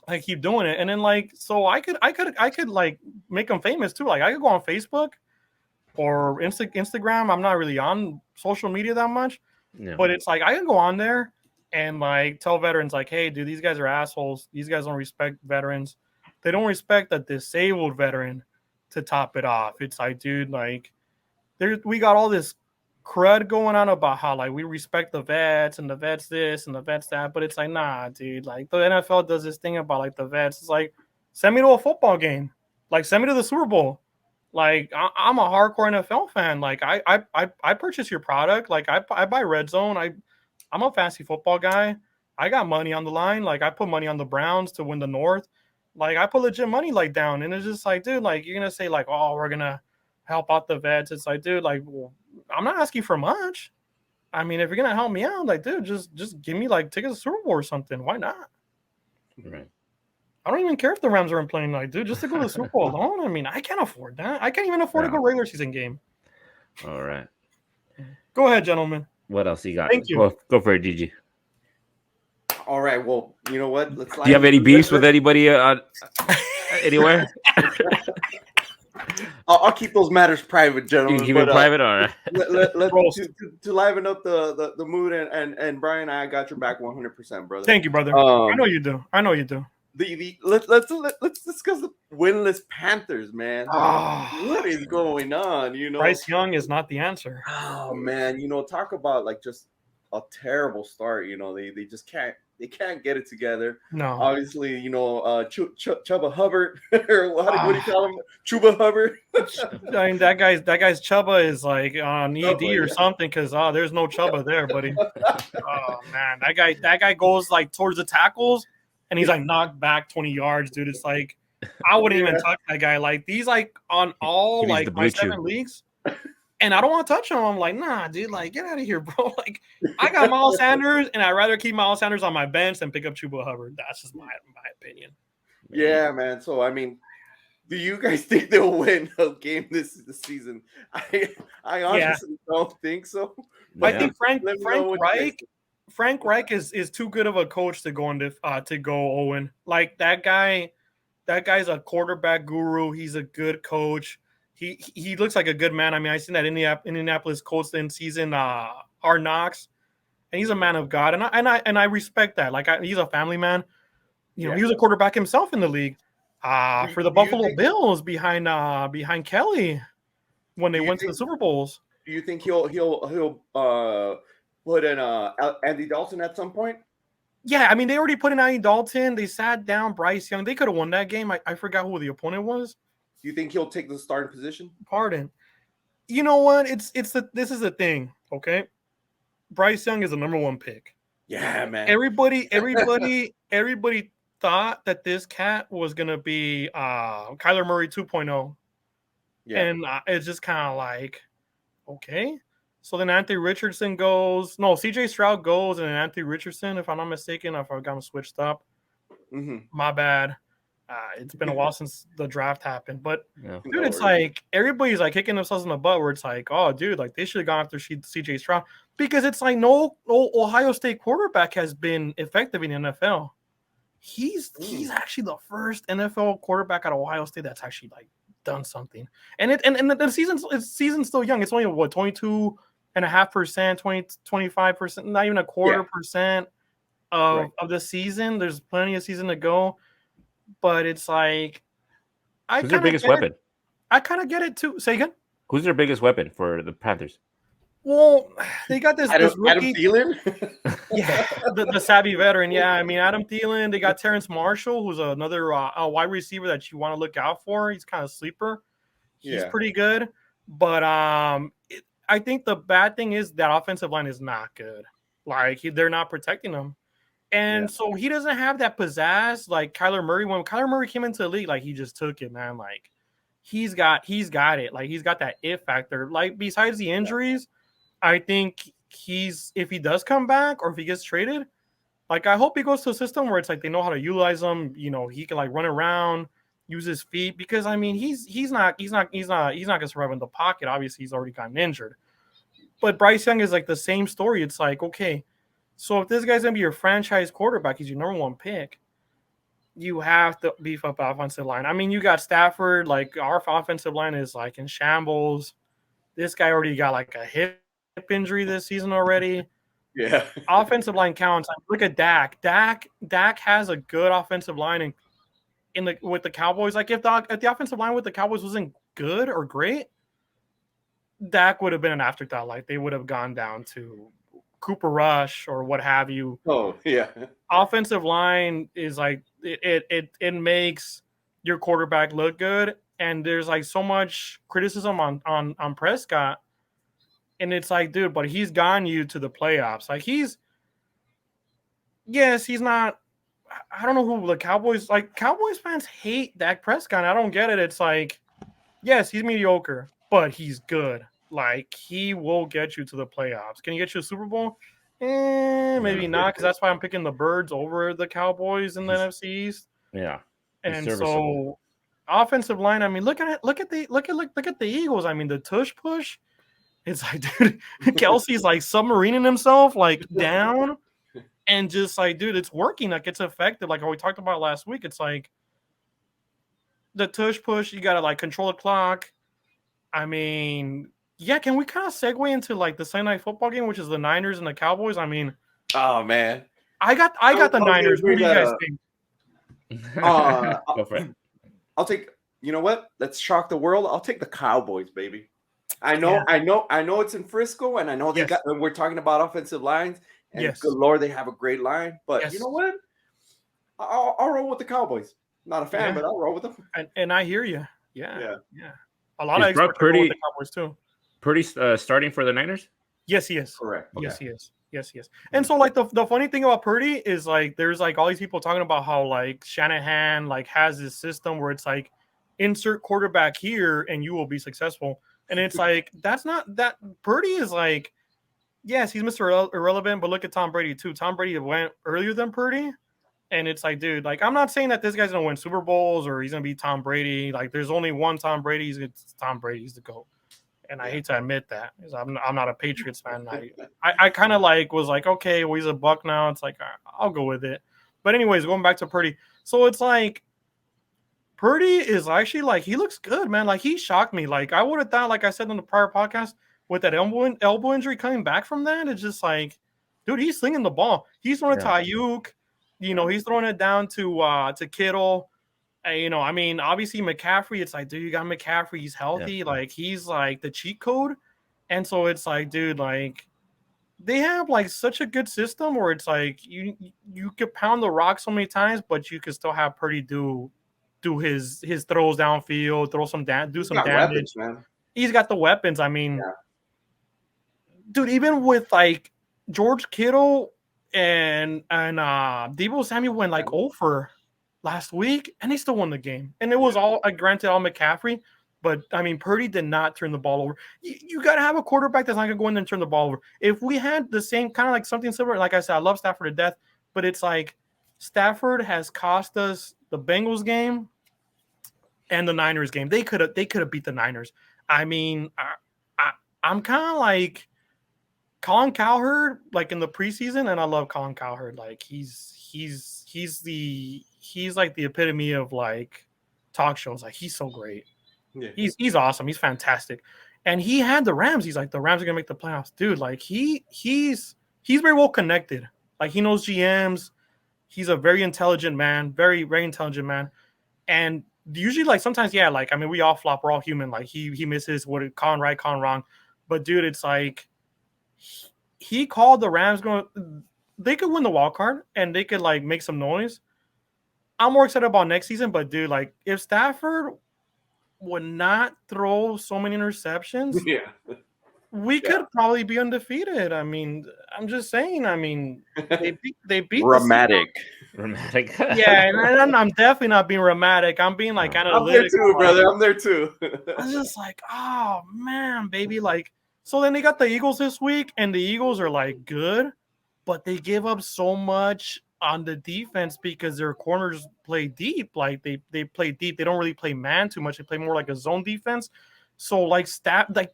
I keep doing it. And then like, so I could like make them famous too. Like, I could go on Facebook or Instagram. I'm not really on social media that much, but it's like I can go on there and like tell veterans like, hey, dude, these guys are assholes. These guys don't respect veterans. They don't respect a disabled veteran to top it off. It's like, dude, like we got all this crud going on about how like we respect the vets and the vets this and the vets that, but it's like, nah, dude, like the NFL does this thing about like the vets. It's like, send me to a football game. Like, send me to the Super Bowl. Like, I'm a hardcore NFL fan. Like, I purchase your product. Like, I buy Red Zone. I'm a fantasy football guy. I got money on the line. Like, I put money on the Browns to win the North. Like, I put legit money like down. And it's just like, dude, like, you're gonna say like, oh, we're gonna help out the vets. It's like, dude, like, well, I'm not asking for much. I mean, if you're gonna help me out, like, dude, just give me like tickets to Super Bowl or something. Why not? Right. I don't even care if the Rams aren't playing, like, dude, just to go to the Super Bowl alone. I mean, I can't afford that. I can't even afford to go regular season game. All right. Go ahead, gentlemen. What else you got? Thank you. Go for it, DG. All right. Well, you know what? Let's. Do you have any beefs with anybody anywhere? I'll keep those matters private, You gentlemen. can keep it private, all right. To liven up the mood and Brian, I got your back 100%, brother. Thank you, brother. I know you do. I know you do. Let's discuss the winless Panthers, man. Oh, What is going on? You know, Bryce Young is not the answer. oh man, talk about like just a terrible start. They just can't get it together. No. Obviously, Chuba Hubbard or what do you call him? Chuba Hubbard. I mean, that guy's Chuba is like on ED Chuba, or something because there's no Chuba there, buddy. Oh man, that guy goes like towards the tackles and he's like knocked back 20 yards, dude. It's like I wouldn't even touch that guy. Like these like on all like my 7 leagues. And I don't want to touch him. I'm like, nah, dude, like, get out of here, bro. Like, I got Miles Sanders, and I'd rather keep Miles Sanders on my bench than pick up Chuba Hubbard. That's just my opinion. Yeah, man. So, I mean, do you guys think they'll win a game this season? I honestly don't think so. I think Frank Reich is too good of a coach to go to go Owen. Like that guy's a quarterback guru. He's a good coach. He looks like a good man. I mean, I seen that Indianapolis Colts in season Hard Knocks, and he's a man of God, and I respect that. Like he's a family man. He was a quarterback himself in the league for the Buffalo Bills behind Kelly when they went to the Super Bowls. Do you think he'll put in Andy Dalton at some point? Yeah, I mean they already put in Andy Dalton. They sat down Bryce Young. They could have won that game. I forgot who the opponent was. You think he'll take the starting position? Pardon. You know what? This is the thing, okay? Bryce Young is the number 1 pick. Yeah, man. Everybody thought that this cat was gonna be Kyler Murray 2.0. Yeah. And it's just kind of like, okay. So then Anthony Richardson goes. No, CJ Stroud goes, and then Anthony Richardson, if I'm not mistaken, if I got him switched up. Mm-hmm. My bad. It's been a while since the draft happened, but dude, it's like everybody's like kicking themselves in the butt where it's like, oh, dude, like they should have gone after CJ Stroud because it's like no Ohio State quarterback has been effective in the NFL. He's actually the first NFL quarterback out of Ohio State that's actually like done something. And the season's still young. It's only 22.5%, 25%, not even a quarter percent of the season. There's plenty of season to go. But it's like, who's their biggest weapon? I kind of get it too. Say again. Who's their biggest weapon for the Panthers? Well, they got this rookie. Adam Thielen? Yeah, the savvy veteran. Yeah, I mean, Adam Thielen. They got Terrence Marshall, who's another wide receiver that you want to look out for. He's kind of sleeper. He's pretty good. But I think the bad thing is that offensive line is not good. Like, they're not protecting him. And so he doesn't have that pizzazz like Kyler Murray. When Kyler Murray came into the league, like he just took it, man. Like he's got it. Like he's got that it factor. Like besides the injuries, I think if he does come back or if he gets traded, like I hope he goes to a system where it's like they know how to utilize him. You know, he can like run around, use his feet because I mean he's not gonna survive in the pocket. Obviously, he's already gotten injured. But Bryce Young is like the same story. It's like, okay. So if this guy's going to be your franchise quarterback, he's your number 1 pick, you have to beef up offensive line. I mean, you got Stafford. Like, our offensive line is, like, in shambles. This guy already got, like, a hip injury this season already. Yeah. Offensive line counts. Look at Dak. Dak has a good offensive line with the Cowboys. Like, if the offensive line with the Cowboys wasn't good or great, Dak would have been an afterthought. Like, they would have gone down to – Cooper Rush or what have you. Oh, yeah. Offensive line is like it makes your quarterback look good. And there's like so much criticism on Prescott. And it's like, dude, but he's gotten you to the playoffs. Like he's not. I don't know who the Cowboys fans hate Dak Prescott. I don't get it. It's like, yes, he's mediocre, but he's good. Like, he will get you to the playoffs. Can he get you a Super Bowl? Maybe not, because that's why I'm picking the Birds over the Cowboys in the NFC East. Yeah. And so, offensive line, I mean, look at the Eagles. I mean, the tush push. It's like, dude, Kelsey's like submarining himself, like down. And just like, dude, it's working. Like, it's effective. Like we talked about last week. It's like the tush push. You gotta like control the clock. I mean, yeah. Can we kind of segue into like the Sunday Night Football game, which is the Niners and the Cowboys? I mean, Oh man, I got the I was gonna Niners. What bring do you that guys up. think? Go for it. I'll take. You know what? Let's shock the world. I'll take the Cowboys, baby. I know it's in Frisco, and I know they Yes. got. We're talking about offensive lines, and Yes. good lord, they have a great line. But you Yes. know what? I'll roll with the Cowboys. Not a fan, Yeah. but I'll roll with them. And I hear you. Yeah. A lot Is of Brock experts are going with Purdy the Cowboys too. starting for the Niners? Yes, he is. Correct. Yes, Okay. he is. Yes, he is. And so, like, the funny thing about Purdy is, like, there's, like, all these people talking about how, like, Shanahan, like, has this system where it's, like, insert quarterback here and you will be successful. And it's, like, that's not that – Purdy is, like, yes, he's Mr. Irrelevant, but look at Tom Brady, too. Tom Brady went earlier than Purdy. And it's like, dude, like, I'm not saying that this guy's going to win Super Bowls or he's going to be Tom Brady. Like, there's only one Tom Brady. It's Tom Brady. He's the GOAT. And I hate to admit that because I'm not a Patriots fan. I kind of like was like, okay, well, he's a Buck now. It's like, I'll go with it. But anyways, going back to Purdy. So it's like Purdy is actually like, he looks good, man. Like he shocked me. Like I would have thought, like I said on the prior podcast, with that elbow injury coming back from that, it's just like, dude, he's slinging the ball. He's throwing it to Ayuk. You know, he's throwing it down to Kittle. You know, I mean, obviously McCaffrey, it's like, dude, you got McCaffrey, he's healthy, like he's like the cheat code. And so it's like, dude, like they have like such a good system where it's like you could pound the rock so many times, but you could still have Purdy do his throws downfield, do some He's damage. got weapons, man. He's got the weapons. I mean, dude, even with like George Kittle and Deebo Samuel went like over last week, and they still won the game. And it was all, granted, all McCaffrey, but I mean, Purdy did not turn the ball over. You got to have a quarterback that's not going to go in there and turn the ball over. If we had the same kind of like something similar, like I said, I love Stafford to death, but it's like Stafford has cost us the Bengals game and the Niners game. They could have beat the Niners. I mean, I'm kind of like Colin Cowherd, like in the preseason, and I love Colin Cowherd. Like he's like the epitome of like talk shows. Like he's so great. Yeah. He's awesome. He's fantastic. And he had the Rams. He's like, the Rams are gonna make the playoffs, dude. Like he's very well connected. Like he knows GMs. He's a very intelligent man, very, very intelligent man. And usually, like sometimes, yeah, like I mean, we all flop. We're all human. Like he misses con right, con wrong. But dude, it's like he called the Rams going. They could win the wild card and they could like make some noise. I'm more excited about next season, but dude, like if Stafford would not throw so many interceptions, we could probably be undefeated. I mean, I'm just saying. I mean, they beat dramatic. Yeah, and I'm definitely not being dramatic. I'm being like analytical. I'm there too, brother. I'm there too. I was just like, oh man, baby, like. So then they got the Eagles this week, and the Eagles are like good, but they give up so much on the defense because their corners play deep. Like they play deep. They don't really play man too much. They play more like a zone defense. So like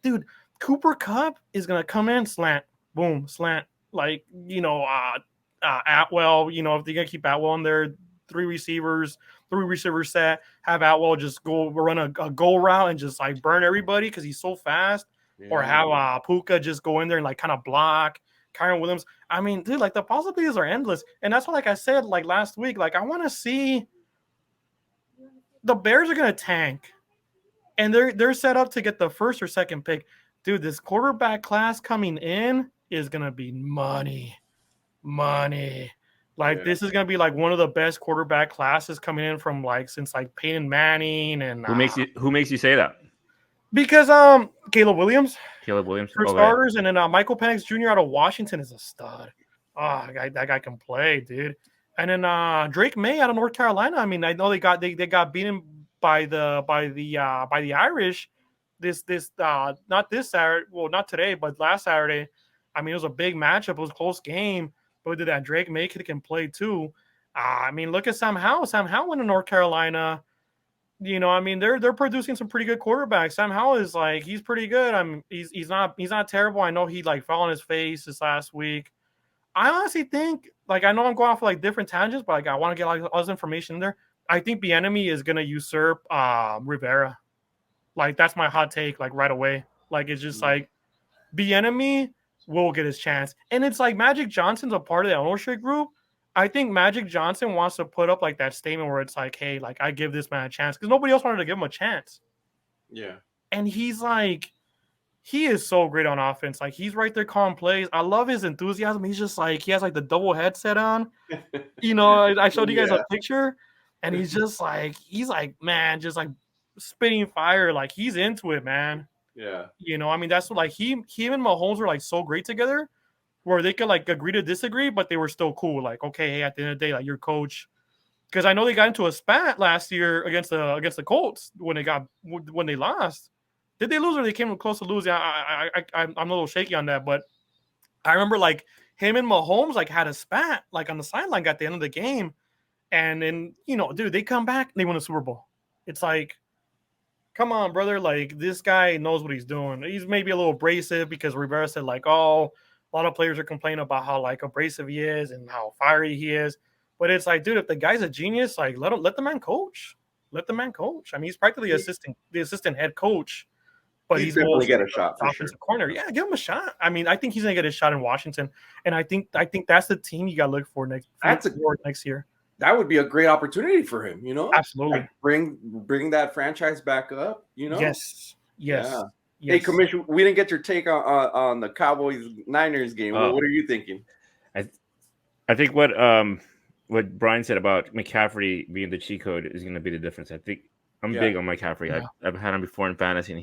dude, Cooper Kupp is gonna come in, slant, boom, slant. Like, you know, Atwell, you know, if they're gonna keep Atwell in there, three receiver set, have Atwell just go run a goal route and just like burn everybody because he's so fast. Or have Puka just go in there and like kind of block Kyron Williams. I mean, dude, like the possibilities are endless. And that's what, like I said, like last week, like I want to see the Bears are going to tank. And they're set up to get the first or second pick. Dude, this quarterback class coming in is going to be money. Like this is going to be like one of the best quarterback classes coming in from like since like Peyton Manning. And who makes you say that? Because Caleb Williams for starters, and then Michael Penix Jr. out of Washington is a stud. Oh, that guy can play, dude. And then Drake May out of North Carolina. I mean, I know they got beaten by the Irish this not this Saturday, well, not today, but last Saturday. I mean, it was a big matchup. It was a close game, but did that Drake May kid can play too. I mean, look at Sam Howell. Sam Howell went to North Carolina. You know, I mean, they're producing some pretty good quarterbacks. Sam Howell is like, he's pretty good. I mean, he's not terrible. I know he like fell on his face this last week. I honestly think, like, I know I'm going off of, like, different tangents, but like I want to get like all this information in there. I think Bieniemy is gonna usurp Rivera. Like that's my hot take, like right away. Like it's just like Bieniemy will get his chance, and it's like Magic Johnson's a part of the ownership group. I think Magic Johnson wants to put up like that statement where it's like, hey, like I give this man a chance because nobody else wanted to give him a chance, Yeah. and he's like. He is so great on offense. Like he's right there calling plays. I love his enthusiasm. He's just like he has like the double headset on. You know, I showed you guys a picture, and he's like man, just like spitting fire. Like he's into it, man. Yeah. You know, I mean that's what like him and Mahomes were like so great together, where they could like agree to disagree, but they were still cool. Like okay, hey, at the end of the day, like your coach. Because I know they got into a spat last year against the Colts when they lost. Did they lose or they came close to losing? I'm a little shaky on that, but I remember like him and Mahomes like had a spat like on the sideline at the end of the game, and then dude, they come back and they win the Super Bowl. It's like, come on, brother, like this guy knows what he's doing. He's maybe a little abrasive because Rivera said like, oh, a lot of players are complaining about how like abrasive he is and how fiery he is, but it's like, dude, if the guy's a genius, like let the man coach. Let the man coach. I mean, he's practically the assistant head coach. But he's definitely get a shot for sure. Corner. Yeah, give him a shot. I mean, I think he's gonna get a shot in Washington, and I think that's the team you got to look for next year. That would be a great opportunity for him. Absolutely. Like bring that franchise back up. Yes. Yeah. Hey, Commissioner, we didn't get your take on the Cowboys Niners game. What are you thinking? I think what Brian said about McCaffrey being the cheat code is going to be the difference. I think I'm big on McCaffrey. Yeah. I've had him before in fantasy, and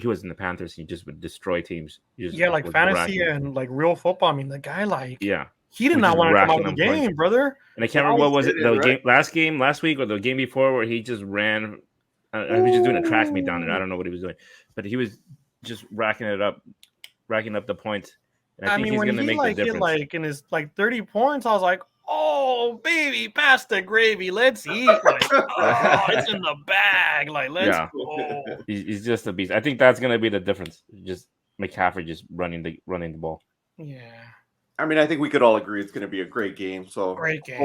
he was in the Panthers. He just would destroy teams. Like fantasy and like real football. I mean, the guy he did not want to come out of the game, points. Brother. And I can't remember what was it game last week or the game before where he just ran. He was just doing a track meet down there. I don't know what he was doing, but he was just racking up the points. And I think he's going to make the difference. Hit like in his like 30 points, I was like, oh baby, pass the gravy, let's eat. Like, oh, it's in the bag. Like, let's go. He's just a beast. I think that's going to be the difference. Just McCaffrey just running the ball. Yeah. I mean, I think we could all agree it's going to be a great game. So great game.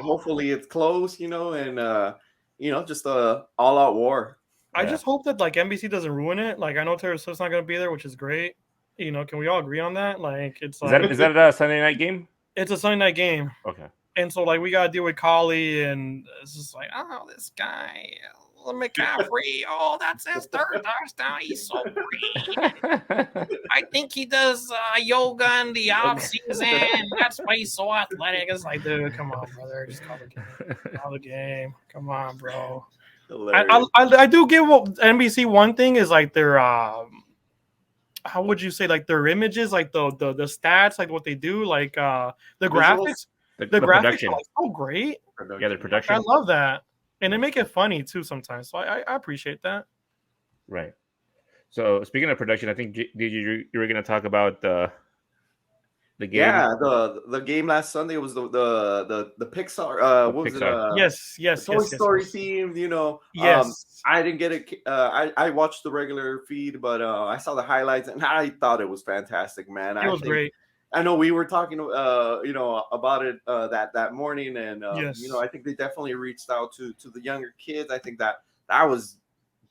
Hopefully it's close, and just a all-out war. I just hope that like NBC doesn't ruin it. Like I know Taylor Swift's not going to be there, which is great. Can we all agree on that? Like it's is that a Sunday night game? It's a Sunday night game. Okay. And so like we got to deal with Collie, and it's just like, oh, this guy McCaffrey. Oh, that's his third touchdown. He's so great. I think he does yoga in the off season. That's why he's so athletic. It's like, dude, come on, brother, just call the game. Call the game. Come on, bro. I do give NBC one thing is like their how would you say like their images, like the stats, like what they do, like the graphics. The graphics are like so great. Yeah, the production. I love that. And they make it funny too sometimes. So I appreciate that. Right. So speaking of production, I think you were going to talk about the game. Yeah, the game last Sunday was the Pixar. What was it? Yes. Toy Story themed. Yes. I didn't get it. I watched the regular feed, but I saw the highlights and I thought it was fantastic, man. It was great. I know we were talking, about it that morning, and I think they definitely reached out to the younger kids. I think that was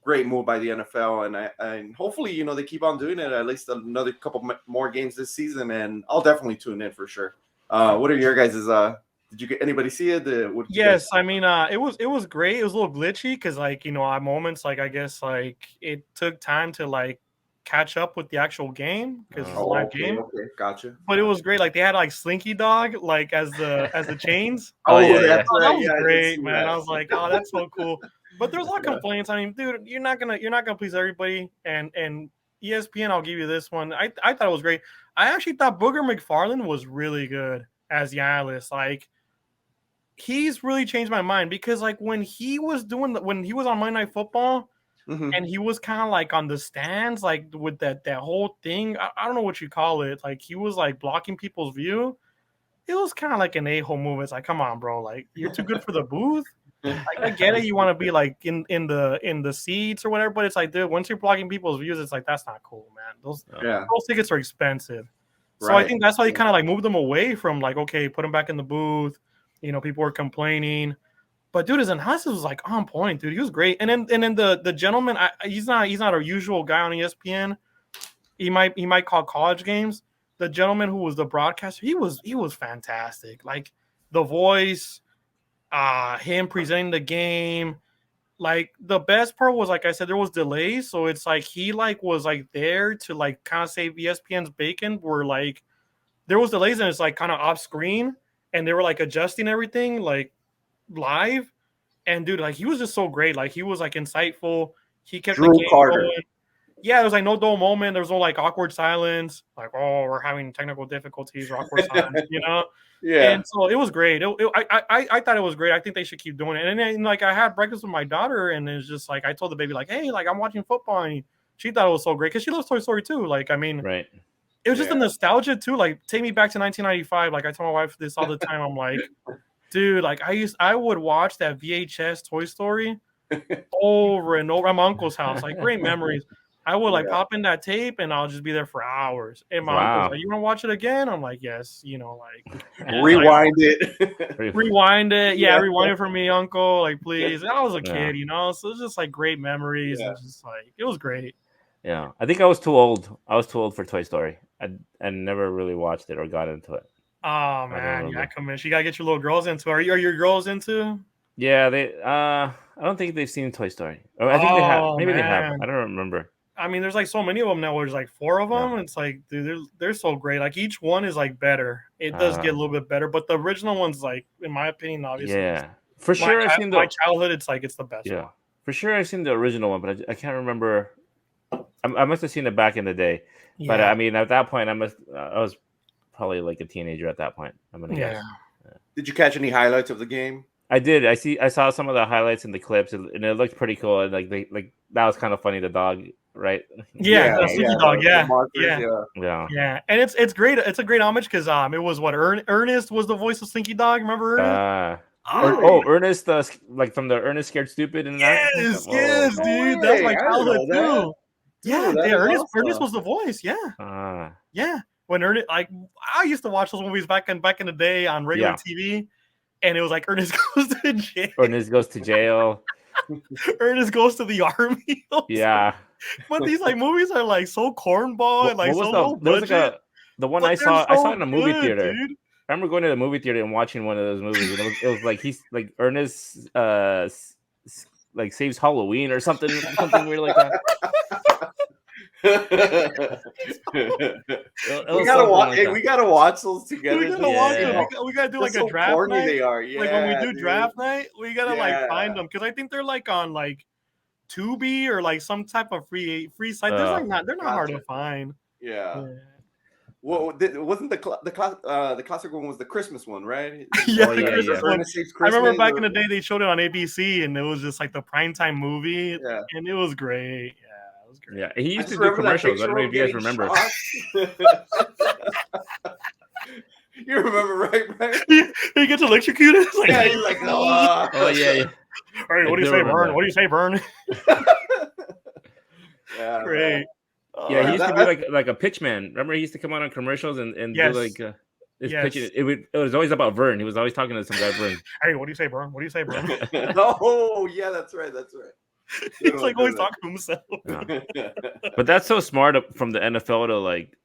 great move by the NFL, and hopefully, they keep on doing it at least another couple more games this season, and I'll definitely tune in for sure. What are your guys'? Did anybody see it? Yes, I mean, it was great. It was a little glitchy because, like, at moments, like I guess, like it took time to like catch up with the actual game because it's a live game. Okay, gotcha. But it was great. Like they had like Slinky Dog like as the chains. That was great, man. I was like, oh, that's so cool. But there's a lot of complaints. I mean, dude, you're not gonna please everybody. And ESPN, I'll give you this one. I thought it was great. I actually thought Booger McFarland was really good as the analyst. Like he's really changed my mind because like when he was on Monday Night Football. Mm-hmm. And he was kind of like on the stands, like with that whole thing. I don't know what you call it. Like he was like blocking people's view. It was kind of like an a-hole move. It's like, come on, bro. Like you're too good for the booth. Like I get it. You want to be like in the seats or whatever, but it's like, dude, once you're blocking people's views, it's like that's not cool, man. Those tickets are expensive. So I think that's why he kind of like moved them away from like, okay, put him back in the booth. You know, people were complaining. But dude, his analysis was like on point, dude. He was great. And then the gentleman, he's not a usual guy on ESPN. He might call college games. The gentleman who was the broadcaster, he was fantastic. Like the voice, him presenting the game. Like the best part was, like I said, there was delays, so it's like he like was like there to like kind of save ESPN's bacon. Where like there was delays and it's like kind of off screen, and they were like adjusting everything like live. And dude, like he was just so great. Like he was like insightful. He kept the game going. Yeah, there was like no dull moment. There was no like awkward silence. Like, oh, we're having technical difficulties or awkward silence, you know? Yeah. And so it was great. I thought it was great. I think they should keep doing it. And then like I had breakfast with my daughter, and it's just like I told the baby like, hey, like I'm watching football, and she thought it was so great because she loves Toy Story too. Like, I mean, right. It was just the nostalgia too. Like, take me back to 1995. Like I tell my wife this all the time. I'm like, dude, like I would watch that VHS Toy Story over and over at my uncle's house. Like great memories. I would like pop in that tape and I'll just be there for hours. And my uncle's like, you want to watch it again? I'm like, yes, you know, like rewind it. Rewind it. Yeah, rewind it for me, uncle. Like, please. I was a kid, you know, so it's just like great memories. And just like it was great. Yeah. I think I was too old. I was too old for Toy Story. I never really watched it or got into it. Oh man, yeah, come in. You gotta get your little girls into it. Are your girls into? Yeah, they I don't think they've seen Toy Story. Oh, I think they have. Maybe they have. I don't remember. I mean, there's like so many of them now. There's like 4 of them. Yeah. It's like, dude, they're so great. Like each one is like better. It does get a little bit better, but the original one's like, in my opinion, obviously. Yeah, for sure. I've seen my childhood. It's like it's the best. Yeah, one. For sure. I've seen the original one, but I can't remember. I must have seen it back in the day. Yeah. But I mean, at that point, I was probably like a teenager at that point. I'm gonna guess. Yeah. Did you catch any highlights of the game? I did. I saw some of the highlights in the clips, and it looked pretty cool. And like that was kind of funny. The dog. Right. Yeah, Sneaky Dog. Yeah. And it's great. It's a great homage because it was what Ernest was the voice of Slinky Dog. Remember Ernest? Ernest, like from the Ernest Scared Stupid and that. Yes, dude. That's my childhood too. Yeah, Ernest was the voice. Yeah. Yeah. When Ernest, like, I used to watch those movies back in the day on regular TV, and it was like Ernest goes to jail. Ernest goes to jail. Ernest goes to the army. Yeah. But these like movies are like so cornball and like so low budget. The one I saw in a movie theater. Dude. I remember going to the movie theater and watching one of those movies. And it was like he's like Ernest like saves Halloween or something weird like that. We gotta watch those together. We gotta watch them. We gotta do like a draft night. They are. Like when we do draft night, we gotta like find them because I think they're like on like Tubi or like some type of free site. They're not hard to find. Yeah. Well, wasn't the classic one was the Christmas one, right? Yeah, the Christmas one. I remember back in the day they showed it on ABC and it was just like the primetime movie, and it was great. Yeah, it was great. Yeah, he used to do commercials. I don't know if you guys remember. You remember, right? He gets electrocuted. Like, he's like, oh yeah. All right, what do you say, Vern? What do you say, Vern? Yeah, great. Yeah, he used to be like a pitchman. Remember, he used to come out on commercials and do like his pitching. It was always about Vern. He was always talking to some guy, Vern. Hey, what do you say, Vern? What do you say, Vern? Oh, yeah, that's right. He's like always talking to himself. Yeah. But that's so smart from the NFL to like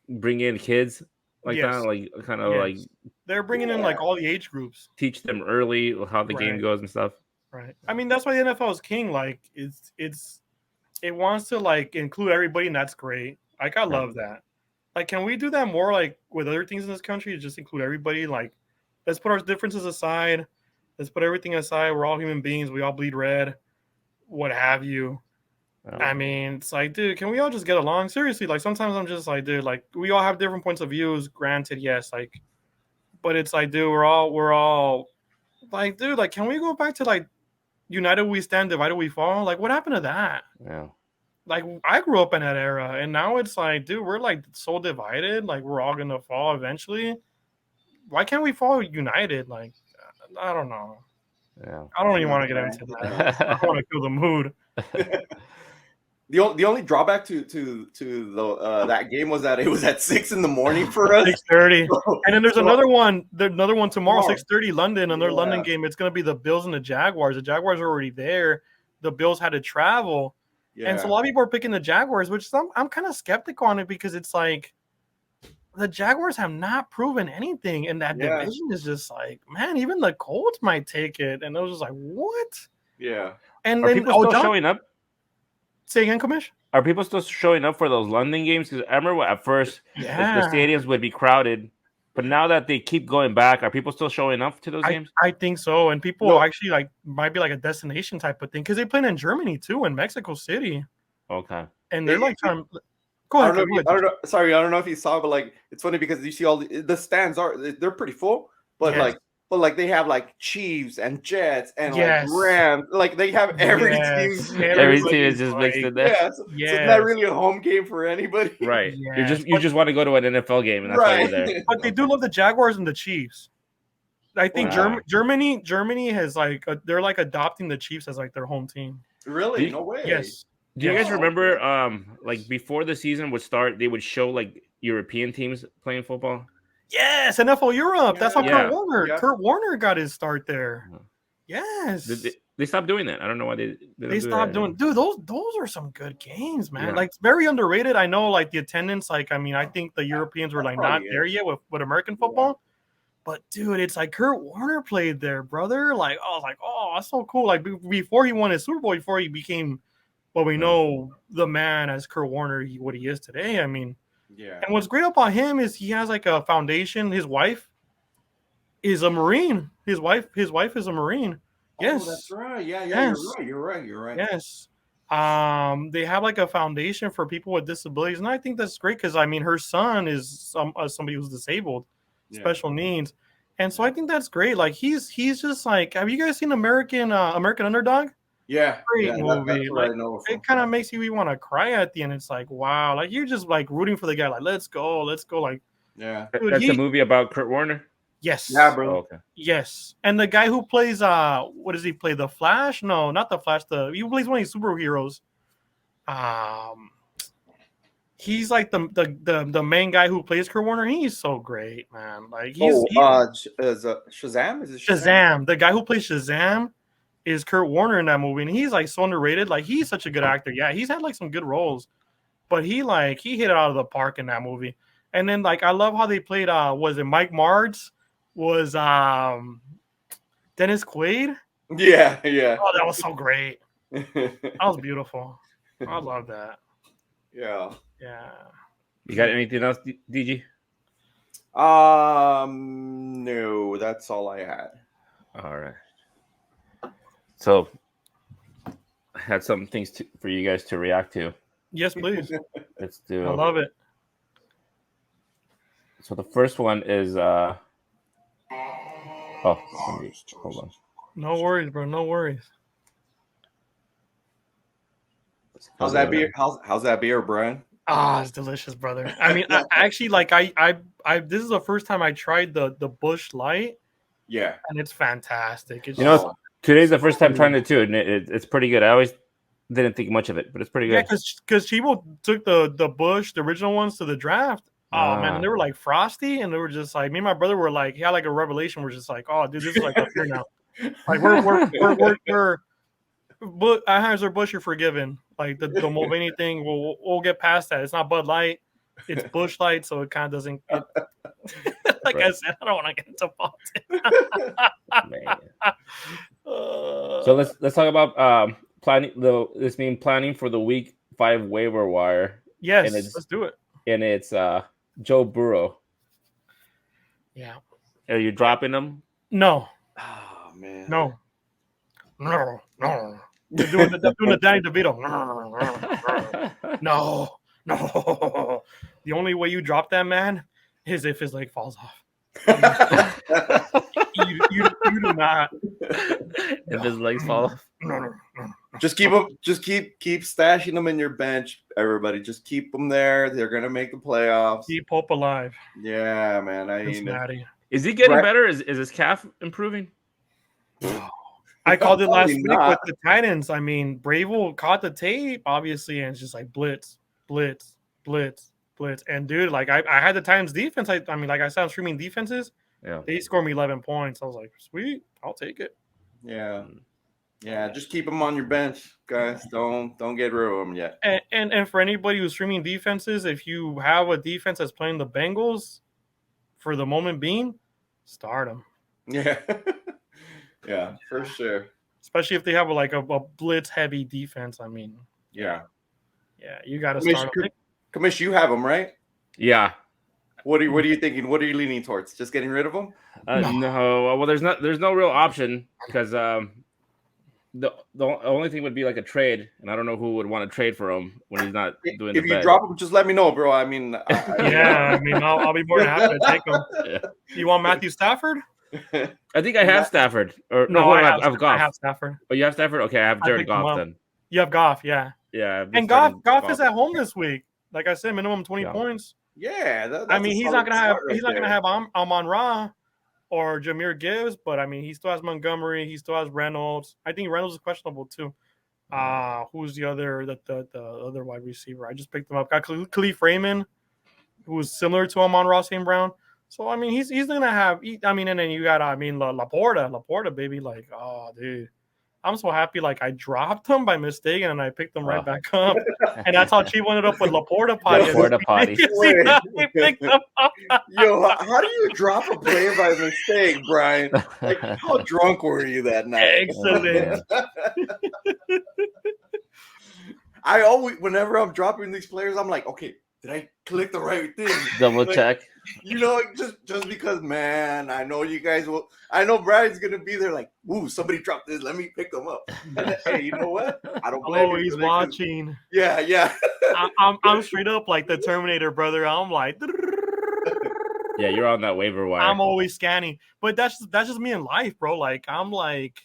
bring in kids like that, like kind of like they're bringing in like all the age groups, teach them early how the game goes and stuff. Right. I mean, that's why the NFL is king. Like, it wants to like include everybody, and that's great. Like, I love that. Like, can we do that more? Like with other things in this country, just include everybody. Like, let's put our differences aside. Let's put everything aside. We're all human beings. We all bleed red. What have you? I mean, it's like, dude, can we all just get along? Seriously, like sometimes I'm just like, dude, like we all have different points of views. Granted, yes, like, but it's like, dude, we're all like, dude, like, can we go back to like, united we stand, divided we fall? Like, what happened to that? Yeah. Like, I grew up in that era, and now it's like, dude, we're like so divided. Like, we're all gonna fall eventually. Why can't we fall united? Like, I don't know. Yeah. I don't even want to get into that. I don't want to kill the mood. The only drawback to the that game was that it was at 6 a.m. for us. 6:30, and then there's another one. There's another one tomorrow, Tomorrow. 6:30, London. Another London game. It's gonna be the Bills and the Jaguars. The Jaguars are already there. The Bills had to travel, and so a lot of people are picking the Jaguars, which I'm kind of skeptical on it because it's like the Jaguars have not proven anything, and that division is just like, man, even the Colts might take it, and I was just like, what? Yeah. And are then people still showing up? Say again, Commish? Are people still showing up for those London games? Because I remember at first the stadiums would be crowded, but now that they keep going back, are people still showing up to those games? I think so, and people actually like might be like a destination type of thing because they play in Germany too, in Mexico City. Okay, and they're like trying. Go ahead. I don't know. Sorry, I don't know if you saw, but like it's funny because you see all the stands they're pretty full, but like they have like Chiefs and Jets and like Rams, like they have every team. Every team is just mixed in there. So it's not really a home game for anybody, right? You just want to go to an NFL game, and that's why you're there. But they do love the Jaguars and the Chiefs. I think Germany has like they're like adopting the Chiefs as like their home team. Really? No way. Yes. Do you guys remember, like before the season would start, they would show like European teams playing football? Yes, NFL Europe. That's how Kurt Warner got his start there. Yes. They stopped doing that. I don't know why they stopped doing. Dude, those are some good games, man. Like it's very underrated. I know, like the attendance. Like I mean, I think the Europeans were like not there yet with American football. But dude, it's like Kurt Warner played there, brother. Like I was like, oh, that's so cool. Like before he won his Super Bowl, before he became. Well, we know the man as Kurt Warner, what he is today. I mean, and what's great about him is he has like a foundation. His wife is a Marine. His wife is a Marine. Yes, that's right. Yeah. You're right. Yes. They have like a foundation for people with disabilities, and I think that's great because I mean, her son is somebody who's disabled, special needs, and so I think that's great. Like he's just like, have you guys seen American Underdog? Yeah, great movie. Like, it kind of makes you want to cry at the end. It's like, wow, like you're just like rooting for the guy. Like, let's go. Like, dude, that's a movie about Kurt Warner. Yes. Yeah, bro. Oh, okay. Yes, and the guy who plays what does he play? The Flash? No, not the Flash. He plays one of these superheroes. He's like the main guy who plays Kurt Warner. He's so great, man. Like Shazam? Is it Shazam? The guy who plays Shazam is Kurt Warner in that movie, and he's like so underrated. Like he's such a good actor. Yeah, he's had like some good roles, but he hit it out of the park in that movie. And then like I love how they played. Was it Mike Mards? Was Dennis Quaid? Yeah. Oh, that was so great. That was beautiful. I love that. Yeah. You got anything else, DG? No, that's all I had. All right. So, I had some things for you guys to react to. Yes, please. Let's do. I love it. So the first one is. Hold on. No worries, bro. No worries. How's that beer? How's that beer, Brian? It's delicious, brother. I mean, I actually like. I this is the first time I tried the Busch Light. Yeah, and it's fantastic. It's today's the first time trying it too, and it's pretty good. I always didn't think much of it, but it's pretty good. Yeah, because Chivo took the Busch, the original ones, to the draft. Oh man, and they were like frosty, and they were just like me and my brother were like, he had like a revelation. We're just like, oh, dude, this is like up here now. Like we're Anheuser-Busch, you're forgiven. Like the Mulvaney thing, we'll get past that. It's not Bud Light, it's Busch Light, so it kind of doesn't. Like I said, I don't want to get into politics. So let's talk about planning planning for the Week 5 waiver wire. Yes, let's do it. And it's Joe Burrow. Yeah. Are you dropping them? No. Oh man. No. They're doing the Danny DeVito. No. The only way you drop that man is if his leg falls off. you do not. If his legs fall off. No. Just keep them. Just keep stashing them in your bench. Everybody, just keep them there. They're gonna make the playoffs. Keep hope alive. Yeah, man. Is he getting better? Is his calf improving? I called it last week with the Titans. I mean, Bravo caught the tape, obviously, and it's just like blitz, blitz, blitz, blitz. And dude, like I had the Titans defense. I mean, like I said, I'm streaming defenses. Yeah. They scored me 11 points. I was like, sweet, I'll take it. Yeah. Yeah, just keep them on your bench, guys. Don't get rid of them yet. And for anybody who's streaming defenses, if you have a defense that's playing the Bengals, for the moment being, start them. Yeah, yeah, for sure. Especially if they have a blitz heavy defense. I mean, yeah, you got to start them. Commish, you have them, right? Yeah. What are you thinking? What are you leaning towards? Just getting rid of them? No. Well, there's no real option because the only thing would be like a trade, and I don't know who would want to trade for him when he's not doing. If you drop him, just let me know, bro. I mean, I mean, I'll be more than happy to take him. Yeah. You want Matthew Stafford? I think I have Stafford. Or no, I have Goff. I have Stafford. Oh, you have Stafford? Okay, I have Jared Goff then. You have Goff, yeah. Yeah. And Goff is at home this week. Like I said, minimum 20 points. Yeah, that's I mean, he's not gonna have Amon-Ra or Jahmyr Gibbs, but I mean, he still has Montgomery. He still has Reynolds. I think Reynolds is questionable too. Who's the other other wide receiver? I just picked him up. Got Khalif Raymond, who's similar to Amon-Ra St. Brown. So I mean, he's gonna have. I mean, and then you got Laporta, baby. Like, oh, dude, I'm so happy. Like, I dropped him by mistake and I picked him right back up, and that's how she ended up with Laporta potty. Laporta potty. He picked him up. Yo, how do you drop a player by mistake, Brian? Like, how drunk were you that night? Excellent. I always, whenever I'm dropping these players, I'm like, okay, did I click the right thing? Double check. You know, just because, man, I know you guys will. I know Brian's gonna be there, like, ooh, somebody dropped this. Let me pick them up. And then, hey, you know what? I don't blame you. Oh, he's watching. Yeah. I'm straight up like the Terminator, brother. I'm like, yeah, you're on that waiver wire. I'm always scanning, but that's just me in life, bro. Like, I'm like,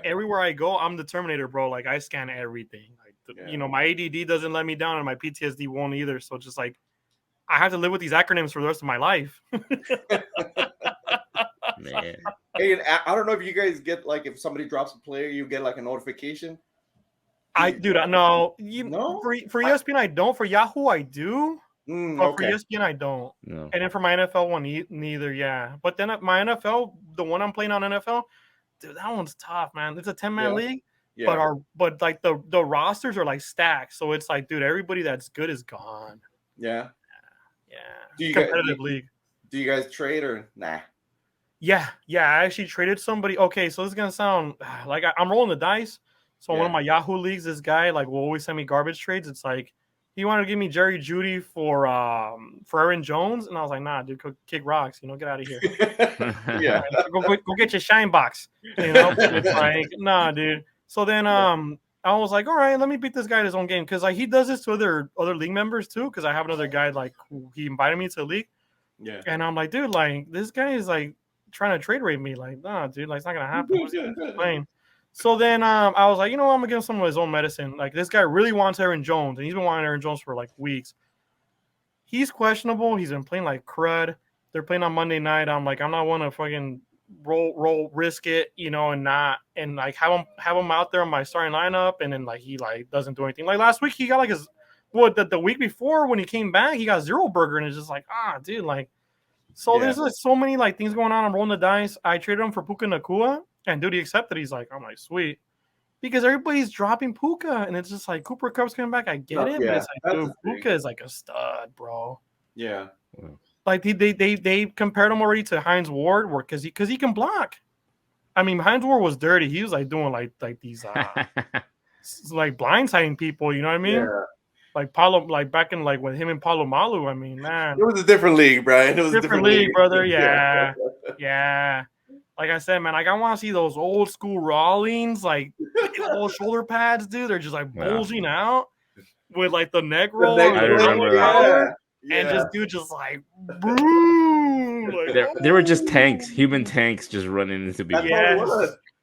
everywhere I go, I'm the Terminator, bro. Like, I scan everything. Like, you know, my ADD doesn't let me down, and my PTSD won't either. So it's just like, I have to live with these acronyms for the rest of my life. Man. Hey, I don't know if you guys get, like, if somebody drops a player, you get like a notification. No. No? For ESPN, I don't. For Yahoo, I do. But for ESPN, I don't. No. And then for my NFL one, neither. Yeah. But then my NFL, the one I'm playing on NFL, dude, that one's tough, man. It's a 10-man league. Yeah. But like the rosters are like stacked. So it's like, dude, everybody that's good is gone. Yeah. Yeah. Competitive league. Do you guys trade or nah? Yeah. I actually traded somebody. Okay, so this is gonna sound like I'm rolling the dice. So one of my Yahoo leagues, this guy like will always send me garbage trades. It's like he wanted to give me Jerry Jeudy for Aaron Jones, and I was like, nah, dude, go kick rocks. You know, get out of here. Yeah. Go get your shine box. You know, it's like, nah, dude. So then I was like, all right, let me beat this guy at his own game, because like he does this to other league members too. Because I have another guy like who he invited me to the league. Yeah. And I'm like, dude, like this guy is like trying to trade rate me. Like, nah, dude, like it's not gonna happen. So then I was like, you know what, I'm gonna give him some of his own medicine. Like this guy really wants Aaron Jones, and he's been wanting Aaron Jones for like weeks. He's questionable. He's been playing like crud. They're playing on Monday night. I'm like, I'm not one to fucking risk it, you know, and like have him out there on my starting lineup, and then like he like doesn't do anything. Like last week he got like the week before when he came back he got zero burger, and it's just like, dude, like, so there's like so many like things going on. I'm rolling the dice. I traded him for Puka Nacua, and dude, he accepted. He's like, I'm like, sweet, because everybody's dropping Puka, and it's just like Cooper Kupp's coming back. I get it, but it's like, dude, Puka is like a stud, bro. Yeah. Like they compared him already to Hines Ward, because he can block. I mean, Hines Ward was dirty. He was like doing like these like blindsiding people. You know what I mean? Yeah. Like Paulo, like back in like with him and Paulo Malu. I mean, man, it was a different league, Brian. It was a different league, brother. Yeah, yeah. Like I said, man, like I want to see those old school Rawlings, like old shoulder pads, dude. They're just like bulging out with like the neck roll. I remember that. And just like, boom. Like, they were just tanks, human tanks, just running into people.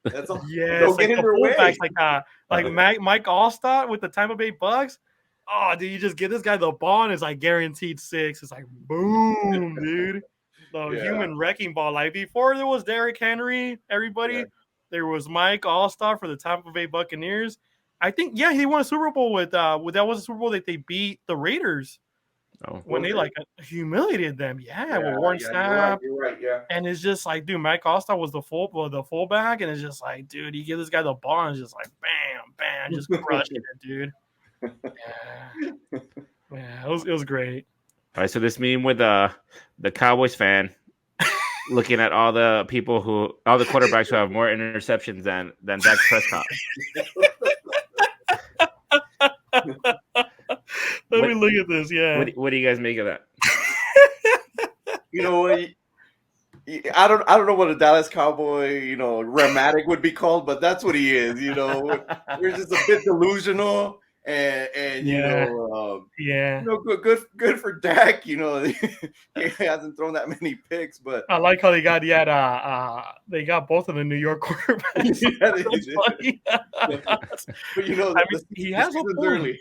That's all. Yes, like the fullbacks, like Mike Allstott with the Tampa Bay Bucks. Oh, dude, you just give this guy the ball, and it's like guaranteed 6. It's like boom, dude. The human wrecking ball. Like before, there was Derrick Henry. Everybody, There was Mike Allstar for the Tampa Bay Buccaneers. I think, yeah, he won a Super Bowl with that was a Super Bowl that they beat the Raiders when they like humiliated them. Yeah, with Warren Sapp. You're right. Yeah. And it's just like, dude, Mike Allstar was the fullback, and it's just like, dude, he gives this guy the ball, and it's just like, bam, bam, just crushing it, dude. Yeah, it was great. All right, so this meme with the Cowboys fan looking at all the quarterbacks who have more interceptions than Dak Prescott. Let me look at this. Yeah. What do you guys make of that? You know what? I don't know what a Dallas Cowboy, rheumatic would be called, but that's what he is. We're just a bit delusional, and good for Dak. He hasn't thrown that many picks, but I like how they got they got both of the New York quarterbacks. But he has a point. Early.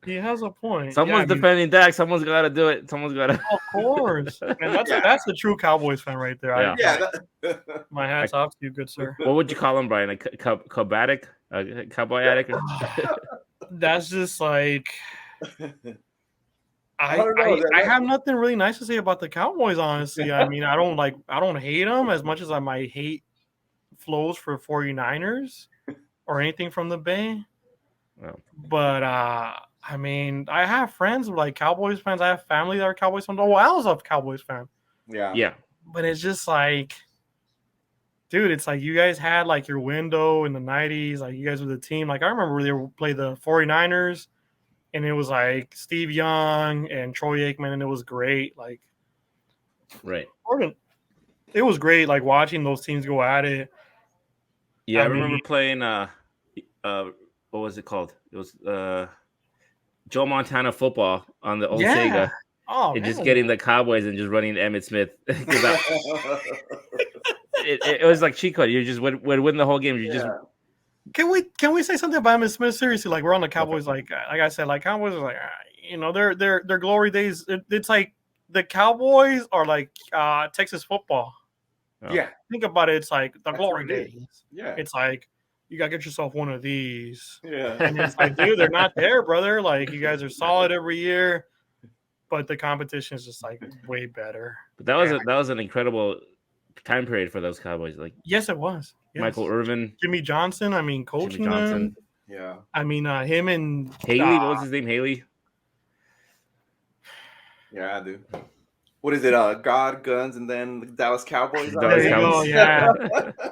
He has a point. Someone's defending Dak. Someone's got to do it. Someone's got to. Of course, man. That's the true Cowboys fan right there. My hat's off to you, good sir. What would you call him, Brian? A cowboy addict? That's just like I have nothing really nice to say about the Cowboys. Honestly, I mean, I don't hate them as much as I might hate flows for 49ers or anything from the Bay. Wow. But I mean, I have friends like Cowboys fans. I have family that are Cowboys fans. Oh, I was a Cowboys fan. Yeah. But it's just like, dude, it's like you guys had like your window in the 90s. Like you guys were the team. Like I remember they played the 49ers, and it was like Steve Young and Troy Aikman, and it was great. Like, right. It was great, like watching those teams go at it. Yeah, I remember playing. What was it called? It was Joe Montana football on the old Sega. Oh, and just getting the Cowboys and just running Emmitt Smith. It was like cheat code. You just would win the whole game. Just. Can we say something about Emmitt Smith? Seriously, like we're on the Cowboys. Like I said, like Cowboys are like their glory days. It's like the Cowboys are like Texas football. Oh. Yeah, think about it. It's like the glory days. Yeah, it's like. You gotta get yourself one of these. Yeah. And it's like, dude, they're not there, brother. Like you guys are solid every year, but the competition is just like way better. But that was an incredible time period for those Cowboys. Like yes, it was. Yes. Michael Irvin, Jimmy Johnson. I mean, coaching them. Yeah. I mean, him and Haley. What was his name? Haley. Yeah, dude. What is it? God, Guns, and then the Dallas Cowboys. There you go. Yeah,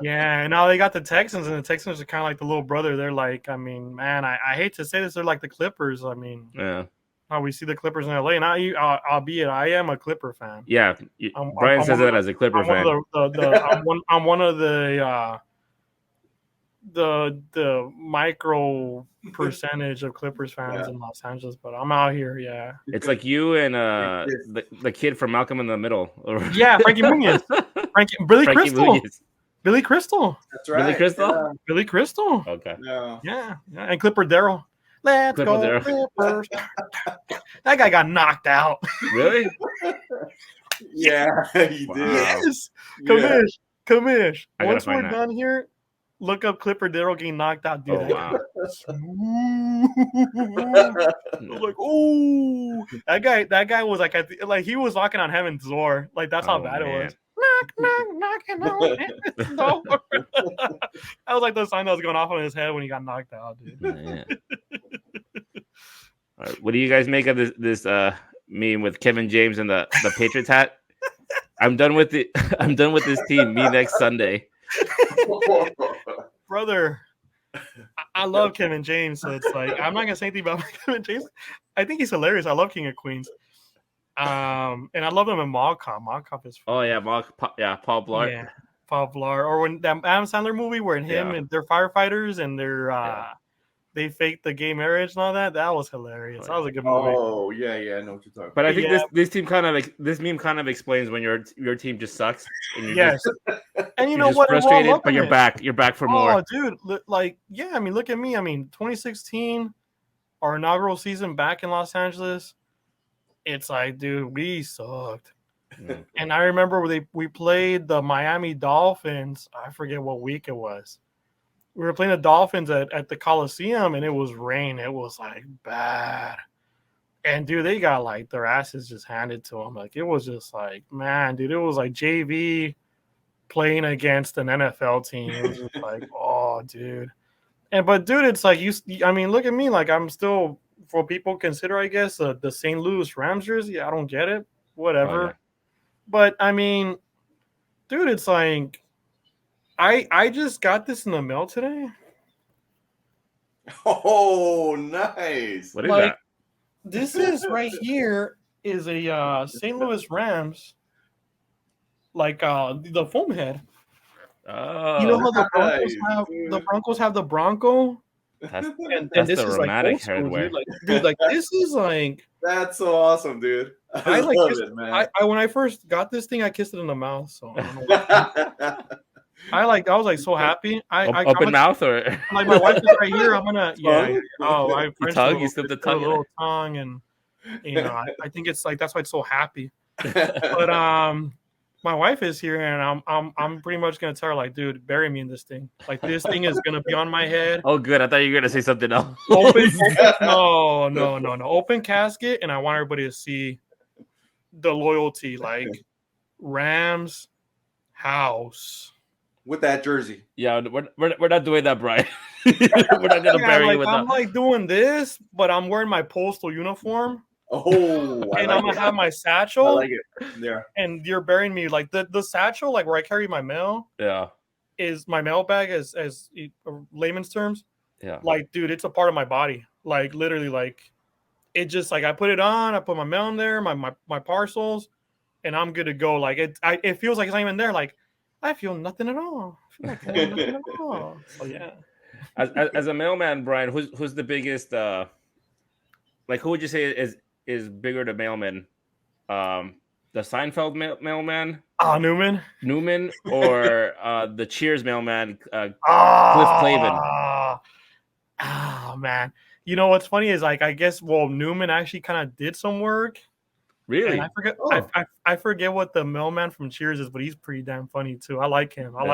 yeah. And now they got the Texans, and the Texans are kind of like the little brother. They're like, I mean, man, I hate to say this, they're like the Clippers. I mean, yeah. We see the Clippers in LA, and albeit I am a Clipper fan. Yeah, Brian says that as a Clipper fan. I'm one of the micro percentage of Clippers fans in Los Angeles, but I'm out here. Yeah, it's like you and the kid from Malcolm in the Middle. Yeah, Frankie Muniz, Billy Crystal. Billy Crystal. That's right. Billy Crystal. Yeah. Billy Crystal. Okay. Yeah, and Clipper Darryl. Let's go Clippers. That guy got knocked out. Really? Yeah, he did. Yes. Commish. Once we're done here, look up Clipper Darryl getting knocked out. Dude, wow. I was like, oh, that guy was like, he was knocking on heaven's door. Like that's how bad it was. Knocking on heaven's door. That was like the sign that was going off on his head when he got knocked out, dude. All right, what do you guys make of this meme with Kevin James and the Patriots hat? I'm done with it. I'm done with this team. Me next Sunday. Brother, I love Kevin James, so it's like I'm not gonna say anything about Kevin James. I think he's hilarious. I love King of Queens, and I love him in Mall Cop. Mall Cop is Paul Blart. Yeah, Paul Blart. Or when that Adam Sandler movie where him and they're firefighters and they're they faked the gay marriage and all that. That was hilarious. That was a good movie. Oh yeah, I know what you're talking about. But I think this meme kind of explains when your team just sucks. And you're yes, and you know what? Frustrated, but you're back. You're back for more. Oh, dude, like I mean, look at me. I mean, 2016, our inaugural season back in Los Angeles. It's like, dude, we sucked. And I remember we played the Miami Dolphins. I forget what week it was. We were playing the Dolphins at the Coliseum, and it was rain. It was like bad. And dude, they got like their asses just handed to them. Like it was just like, man, dude, it was like JV playing against an NFL team. It was just like, oh, dude. But dude, it's like I mean, look at me. Like I'm still, for people consider, I guess, the St. Louis Rams jersey. I don't get it. Whatever. Oh, yeah. But I mean, dude, it's like I just got this in the mail today. Oh, nice. What is that? This is right here is a St. Louis Rams, like the foam head. Oh, you know how the Broncos have the Bronco, that's and the this is like romantic old school, hardware. dude. Like this is like That's so awesome, dude. I like love kissed, it, man. I when I first got this thing, I kissed it in the mouth. So I don't know what I was like so happy. I Open I'm mouth or like my wife is right here. I'm gonna I you tongue? You slipped the tongue in little tongue, and I think it's like that's why it's so happy. But my wife is here, and I'm pretty much gonna tell her like, dude, bury me in this thing. Like this thing is gonna be on my head. Oh, good. I thought you were gonna say something else. No. Open casket, and I want everybody to see the loyalty, like Rams house with that jersey. Yeah, we're not doing that, Brian. We're not gonna bury you with I'm that. like doing this, but I'm wearing my postal uniform. Oh, and I'm gonna have my satchel. I like it. Yeah. And you're burying me like the satchel, like where I carry my mail. Yeah. Is my mail bag as layman's terms. Yeah. Like, dude, it's a part of my body. Like, literally, like it just like I put it on, I put my mail in there, my parcels, and I'm good to go. Like it feels like it's not even there. Like I feel nothing at all. I feel like nothing at all. So yeah. As a mailman, Brian, who's the biggest? Like, who would you say is bigger the mailman? The Seinfeld mailman? Newman, or the Cheers mailman, Cliff Clavin? Oh man, you know what's funny is like I guess Newman actually kind of did some work. Really? And I forget. I forget what the mailman from Cheers is, but he's pretty damn funny too. I like him. I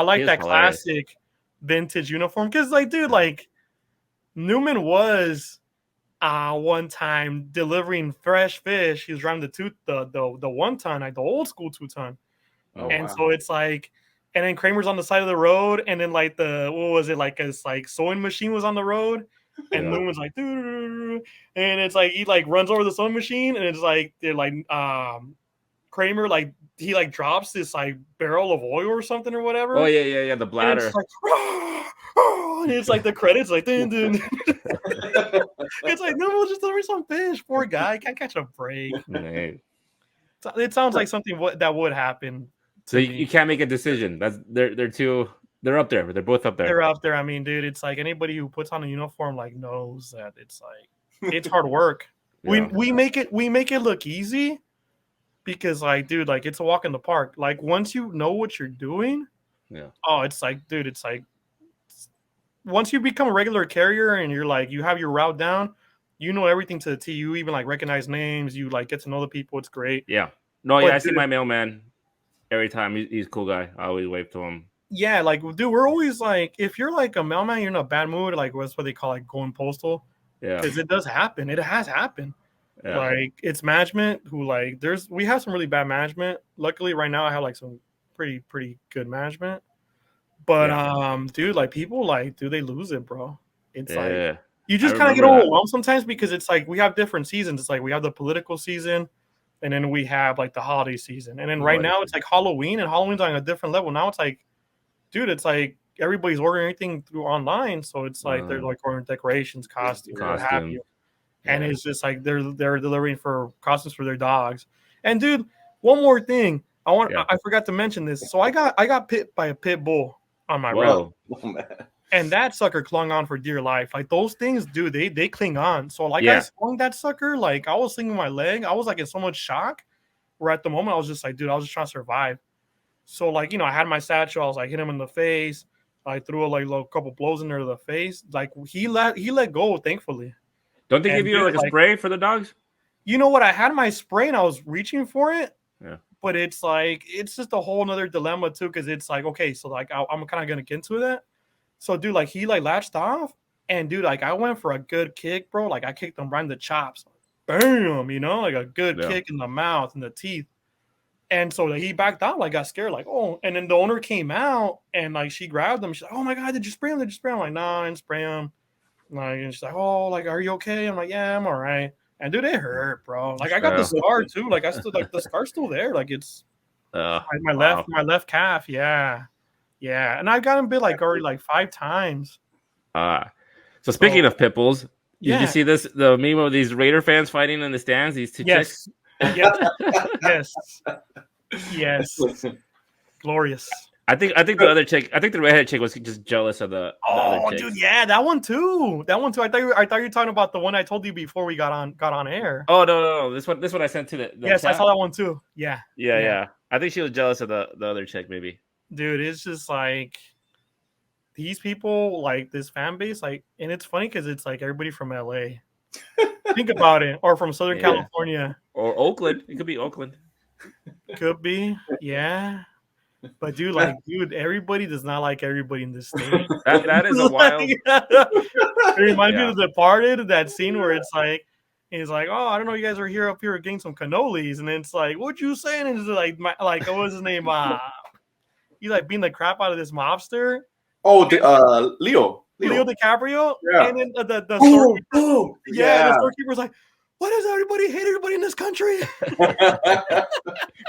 like that classic vintage uniform because, like, dude, like Newman was one time delivering fresh fish. He was driving the 1 ton, like the old school 2 ton. So it's like, and then Kramer's on the side of the road, and then like it's like sewing machine was on the road, and Newman's like, and it's like he like runs over the sewing machine, and it's like they're like Kramer like he like drops this like barrel of oil or something or whatever. Oh yeah, the bladder. And it's like, and it's like the credits like dun, dun. It's like no, we'll just deliver some fish. Poor guy can't catch a break. It sounds like something that would happen. So you can't make a decision. That's they're up there. They're both up there. They're up there. I mean, dude, it's like anybody who puts on a uniform like knows that it's like it's hard work. Yeah. We make it look easy because like, dude, like it's a walk in the park. Like once you know what you're doing, it's like, dude, it's like once you become a regular carrier and you're like you have your route down, you know everything to the T. You even like recognize names. You like get to know the people. It's great. Yeah. No, I see my mailman every time. He's a cool guy. I always wave to him. Yeah, like, dude, we're always like, if you're like a mailman, you're in a bad mood. Like, that's what they call like going postal. Yeah, because it does happen. It has happened. Yeah. Like, it's management who like we have some really bad management. Luckily, right now I have like some pretty good management. But dude, like people like, do they lose it, bro? It's like you just kind of get overwhelmed sometimes because it's like we have different seasons. It's like we have the political season. And then we have like the holiday season. And then right now it's like Halloween, and Halloween's on a different level. Now it's like, dude, it's like everybody's ordering everything through online. So it's like they're like ordering decorations, costumes, what have you. And it's just like they're delivering for costumes for their dogs. And dude, one more thing. I forgot to mention this. So I got bit by a pit bull on my route. Oh, man. And that sucker clung on for dear life. Like those things, dude, they cling on. So like I swung that sucker, like I was slinging my leg. I was like in so much shock. Where at the moment I was just like, dude, I was just trying to survive. So like, I had my satchel. I was like, hit him in the face. I threw a couple blows in there to the face. Like he let go, thankfully. Don't they give you like a spray for the dogs? You know what? I had my spray and I was reaching for it, Yeah. But it's like it's just a whole nother dilemma too, because it's like, okay, so like I'm kind of gonna get into that. So dude, like he like latched off, and dude, like I went for a good kick, bro. Like I kicked him right in the chops, bam, like a good kick in the mouth and the teeth. And so he backed out, like got scared, like, oh. And then the owner came out and like she grabbed him. She's like, oh my god, did you spray him? Did you spray him? I'm like, nah, I didn't spray him. Like, and she's like, oh, like, are you okay? I'm like, yeah, I'm all right. And dude, it hurt, bro. Like I got the scar too. Like I still like the scar's still there. Like it's my left calf. Yeah. Yeah. And I got him bit like already like 5 times. So speaking of pit bulls, yeah. Did you see this? The meme of these Raider fans fighting in the stands. These two chicks. Yes. Glorious. I think the other chick. I think the redhead chick was just jealous of the other chicks. Dude, yeah, that one too. I thought you were talking about the one I told you before we got on air. Oh no. This one I sent to the yes, chat. I saw that one too. Yeah. I think she was jealous of the other chick, maybe. Dude, it's just like these people, like this fan base, like, and it's funny because it's like everybody from LA. Think about it, or from Southern California, or Oakland. It could be Oakland. Could be, yeah. But dude, everybody does not like everybody in this state. that is a wild. It reminds me of The Departed, that scene where it's like, he's like, oh, I don't know, you guys are here up here getting some cannolis, and it's like, what you saying? And it's like, what was his name? He's like beating the crap out of this mobster. Oh, Leo DiCaprio. Yeah. And then the boom. The storekeeper's like, why does everybody hate everybody in this country?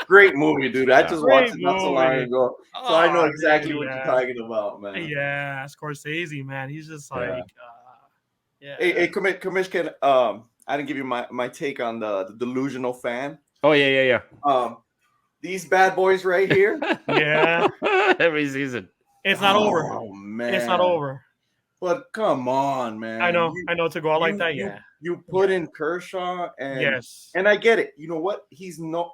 Great movie, dude. I just watched it not so long ago. So I know exactly what you're talking about, man. Yeah, Scorsese, man. He's just like, Hey, Kamish, I didn't give you my take on the delusional fan. Oh, yeah. These bad boys right here. Yeah. Every season. It's not over. Oh, man. It's not over. But come on, man. I know to go out like that, You put in Kershaw, and and I get it. You know what? He's no.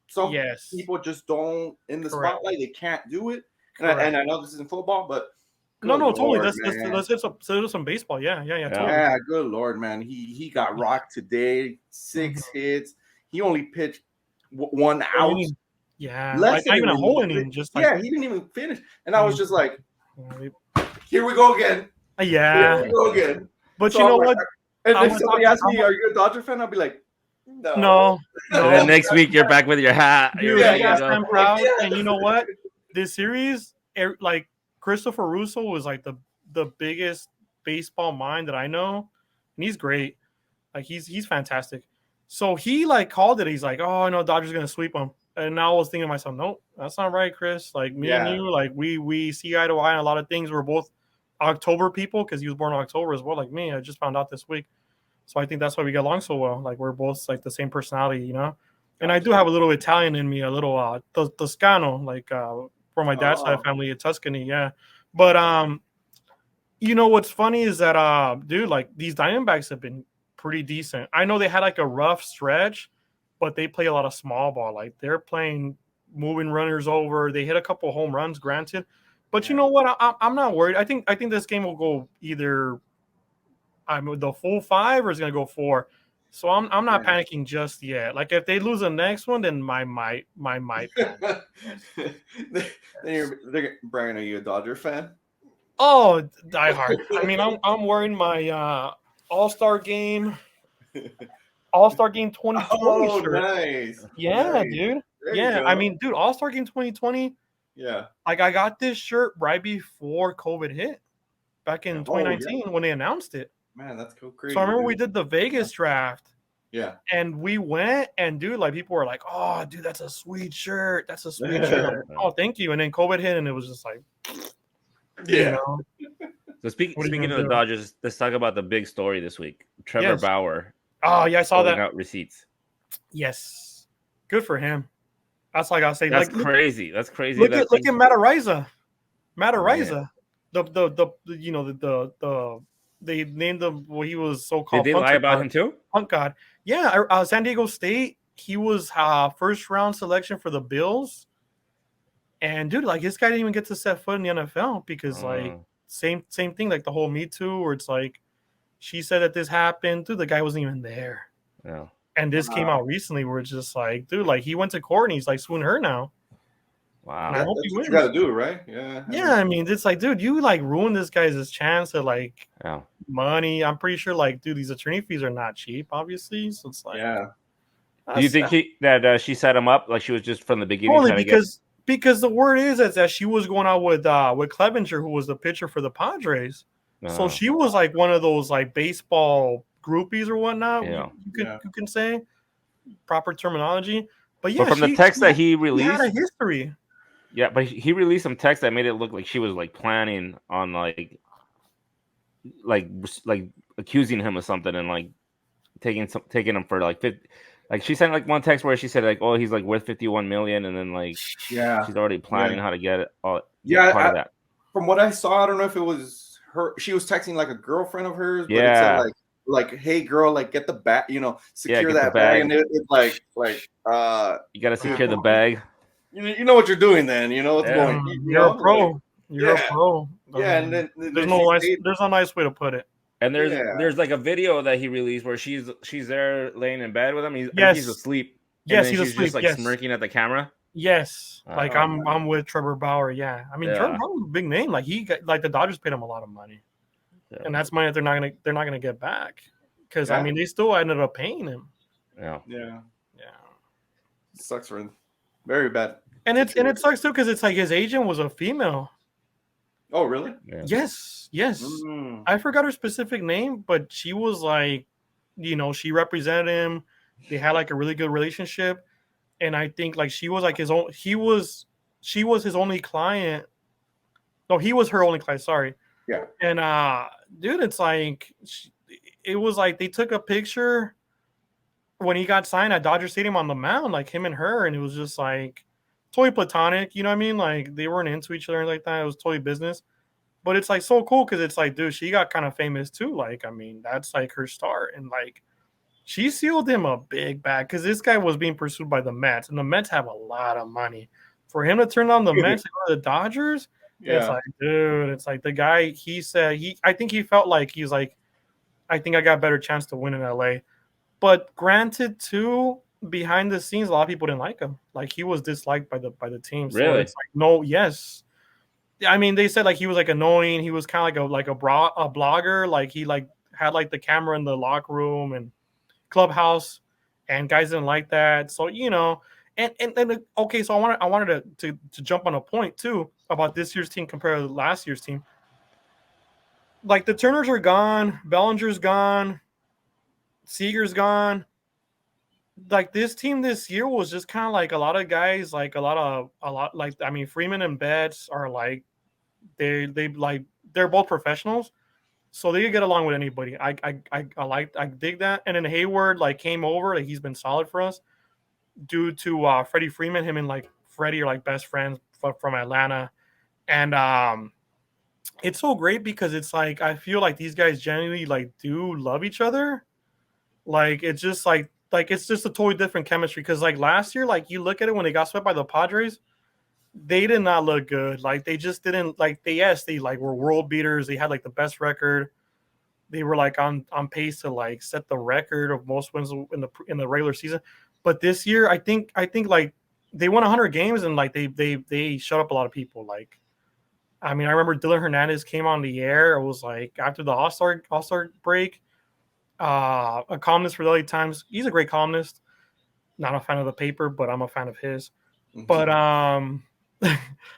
Some people just don't in the Correct. spotlight. They can't do it. And I know this isn't football, but no, totally. Let's hit some baseball. Yeah, totally. Yeah, good Lord, man. He got rocked today. 6 hits. He only pitched 1 out. Yeah, like not even a whole inning. Just like, he didn't even finish. And I was just like, here we go again. Yeah. Here we go again. But so you know what? And if somebody asks me, are you a Dodger fan? I'll be like, no. And then next week you're back with your hat. Dude, I'm proud. And you know what? This series, like Christopher Russo was like the biggest baseball mind that I know, and he's great. Like he's fantastic. So he like called it. He's like, oh, I know Dodgers gonna sweep them. And I was thinking to myself, nope, that's not right, Chris. Like me and you, like we see eye to eye on a lot of things. We're both October people because he was born in October as well, like me. I just found out this week. So I think that's why we get along so well. Like we're both like the same personality, And I do have a little Italian in me, a little Toscano, like for my dad's side of family in Tuscany, yeah. But what's funny is that dude, like these Diamondbacks have been pretty decent. I know they had like a rough stretch, but they play a lot of small ball. Like they're playing moving runners over. They hit a couple home runs, granted. But you know what? I'm not worried. I think this game will go either the full 5 or it's gonna go 4. So I'm not panicking just yet. Like if they lose the next one, then my might. Brian, are you a Dodger fan? Oh, diehard. I mean, I'm wearing my All-Star Game 2020 shirt. Nice. Yeah, nice. Dude. Yeah, I mean, dude, All-Star Game 2020. Yeah. Like I got this shirt right before COVID hit, back in 2019 when they announced it. Man, that's crazy. So I remember we did the Vegas draft. Yeah. And we went, and dude, like people were like, "Oh, dude, that's a sweet shirt. That's a sweet shirt." Like, oh, thank you. And then COVID hit, and it was just like, So speaking of the Dodgers, let's talk about the big story this week. Trevor Bauer. Oh yeah, I saw that. Out receipts. Yes, good for him. That's all I gotta say. That's crazy. That's crazy. Look at Matariza. The they named him what he was so called. Did they lie about him too? Punk God. Yeah, San Diego State. He was first round selection for the Bills. And dude, like this guy didn't even get to set foot in the NFL because like same thing, like the whole Me Too, where it's like she said that this happened. Dude, the guy wasn't even there. Yeah. And this came out recently where it's just like, dude, like he went to court and he's like suing her now. Wow. That's what you got to do, right? Yeah. Yeah, I mean, it's like, dude, you like ruined this guy's chance at like money. I'm pretty sure, like, dude, these attorney fees are not cheap, obviously. So it's like, do you think she set him up? Like she was just from the beginning? Totally, because the word is that she was going out with Clevenger, who was the pitcher for the Padres. So she was like one of those like baseball groupies or whatnot. You can say proper terminology. But yeah, from the text that he released, had a history. Yeah, but he released some text that made it look like she was like planning on like accusing him of something and like taking him for like 50. Like she sent like one text where she said like, oh, he's like worth 51 million, and then like she's already planning how to get it all. Part of that. From what I saw, I don't know if it was her. She was texting like a girlfriend of hers, but it said like, hey girl, like get the bag, secure that bag, and it's like you gotta secure the bag. You know what you're doing then, what's going. You're a pro. You're a pro. And then there's no nice way to put it. And there's like a video that he released where she's there laying in bed with him. He's asleep. Yes, he's asleep. Just like smirking at the camera. Yes, like I'm with Trevor Bauer. Yeah, I mean Trevor Bauer's a big name. Like the Dodgers paid him a lot of money, and that's money that they're not gonna get back because I mean they still ended up paying him. Yeah. It sucks for him. Very bad. And it sucks too because it's like his agent was a female. Oh, really? Yeah. Yes. I forgot her specific name, but she was like, she represented him. They had like a really good relationship, and I think like she was like his own. She was his only client. No, he was her only client. Sorry. Yeah. And dude, it's like it was like they took a picture when he got signed at Dodger Stadium on the mound, like him and her, and it was just like totally platonic, you know what I mean? Like they weren't into each other like that. It was totally business. But it's like so cool because it's like, dude, she got kind of famous too. Like, I mean, that's like her start. And like she sealed him a big bag because this guy was being pursued by the Mets, and the Mets have a lot of money. For him to turn down the Mets and go to the Dodgers, it's like, dude, it's like the guy, he said I think he felt like he's like, I think I got a better chance to win in LA. But granted, too, behind the scenes, a lot of people didn't like him. Like he was disliked by the team. So really? It's like, yes. I mean, they said like he was like annoying. He was kind of like a blogger. Like he like had like the camera in the locker room and clubhouse, and guys didn't like that. So and okay. So I wanted to jump on a point too about this year's team compared to last year's team. Like the Turners are gone, Bellinger's gone, Seager's gone. Like this team this year was just kind of like a lot of guys, like a lot like, I mean, Freeman and Betts are like they're both professionals, so they could get along with anybody. I dig that. And then Hayward like came over, like he's been solid for us due to Freddie Freeman. Him and like Freddie are like best friends from Atlanta, and it's so great because it's like I feel like these guys genuinely like do love each other. Like it's just like it's just a totally different chemistry because like last year, like you look at it when they got swept by the Padres, they did not look good. Like they just didn't like they like were world beaters. They had like the best record. They were like on pace to like set the record of most wins in the regular season. But this year, I think like they won 100 games and like they shut up a lot of people. Like, I mean, I remember Dylan Hernandez came on the air. It was like after the All-Star break. A columnist for the LA Times. He's a great columnist. Not a fan of the paper, but I'm a fan of his. Mm-hmm. But I'm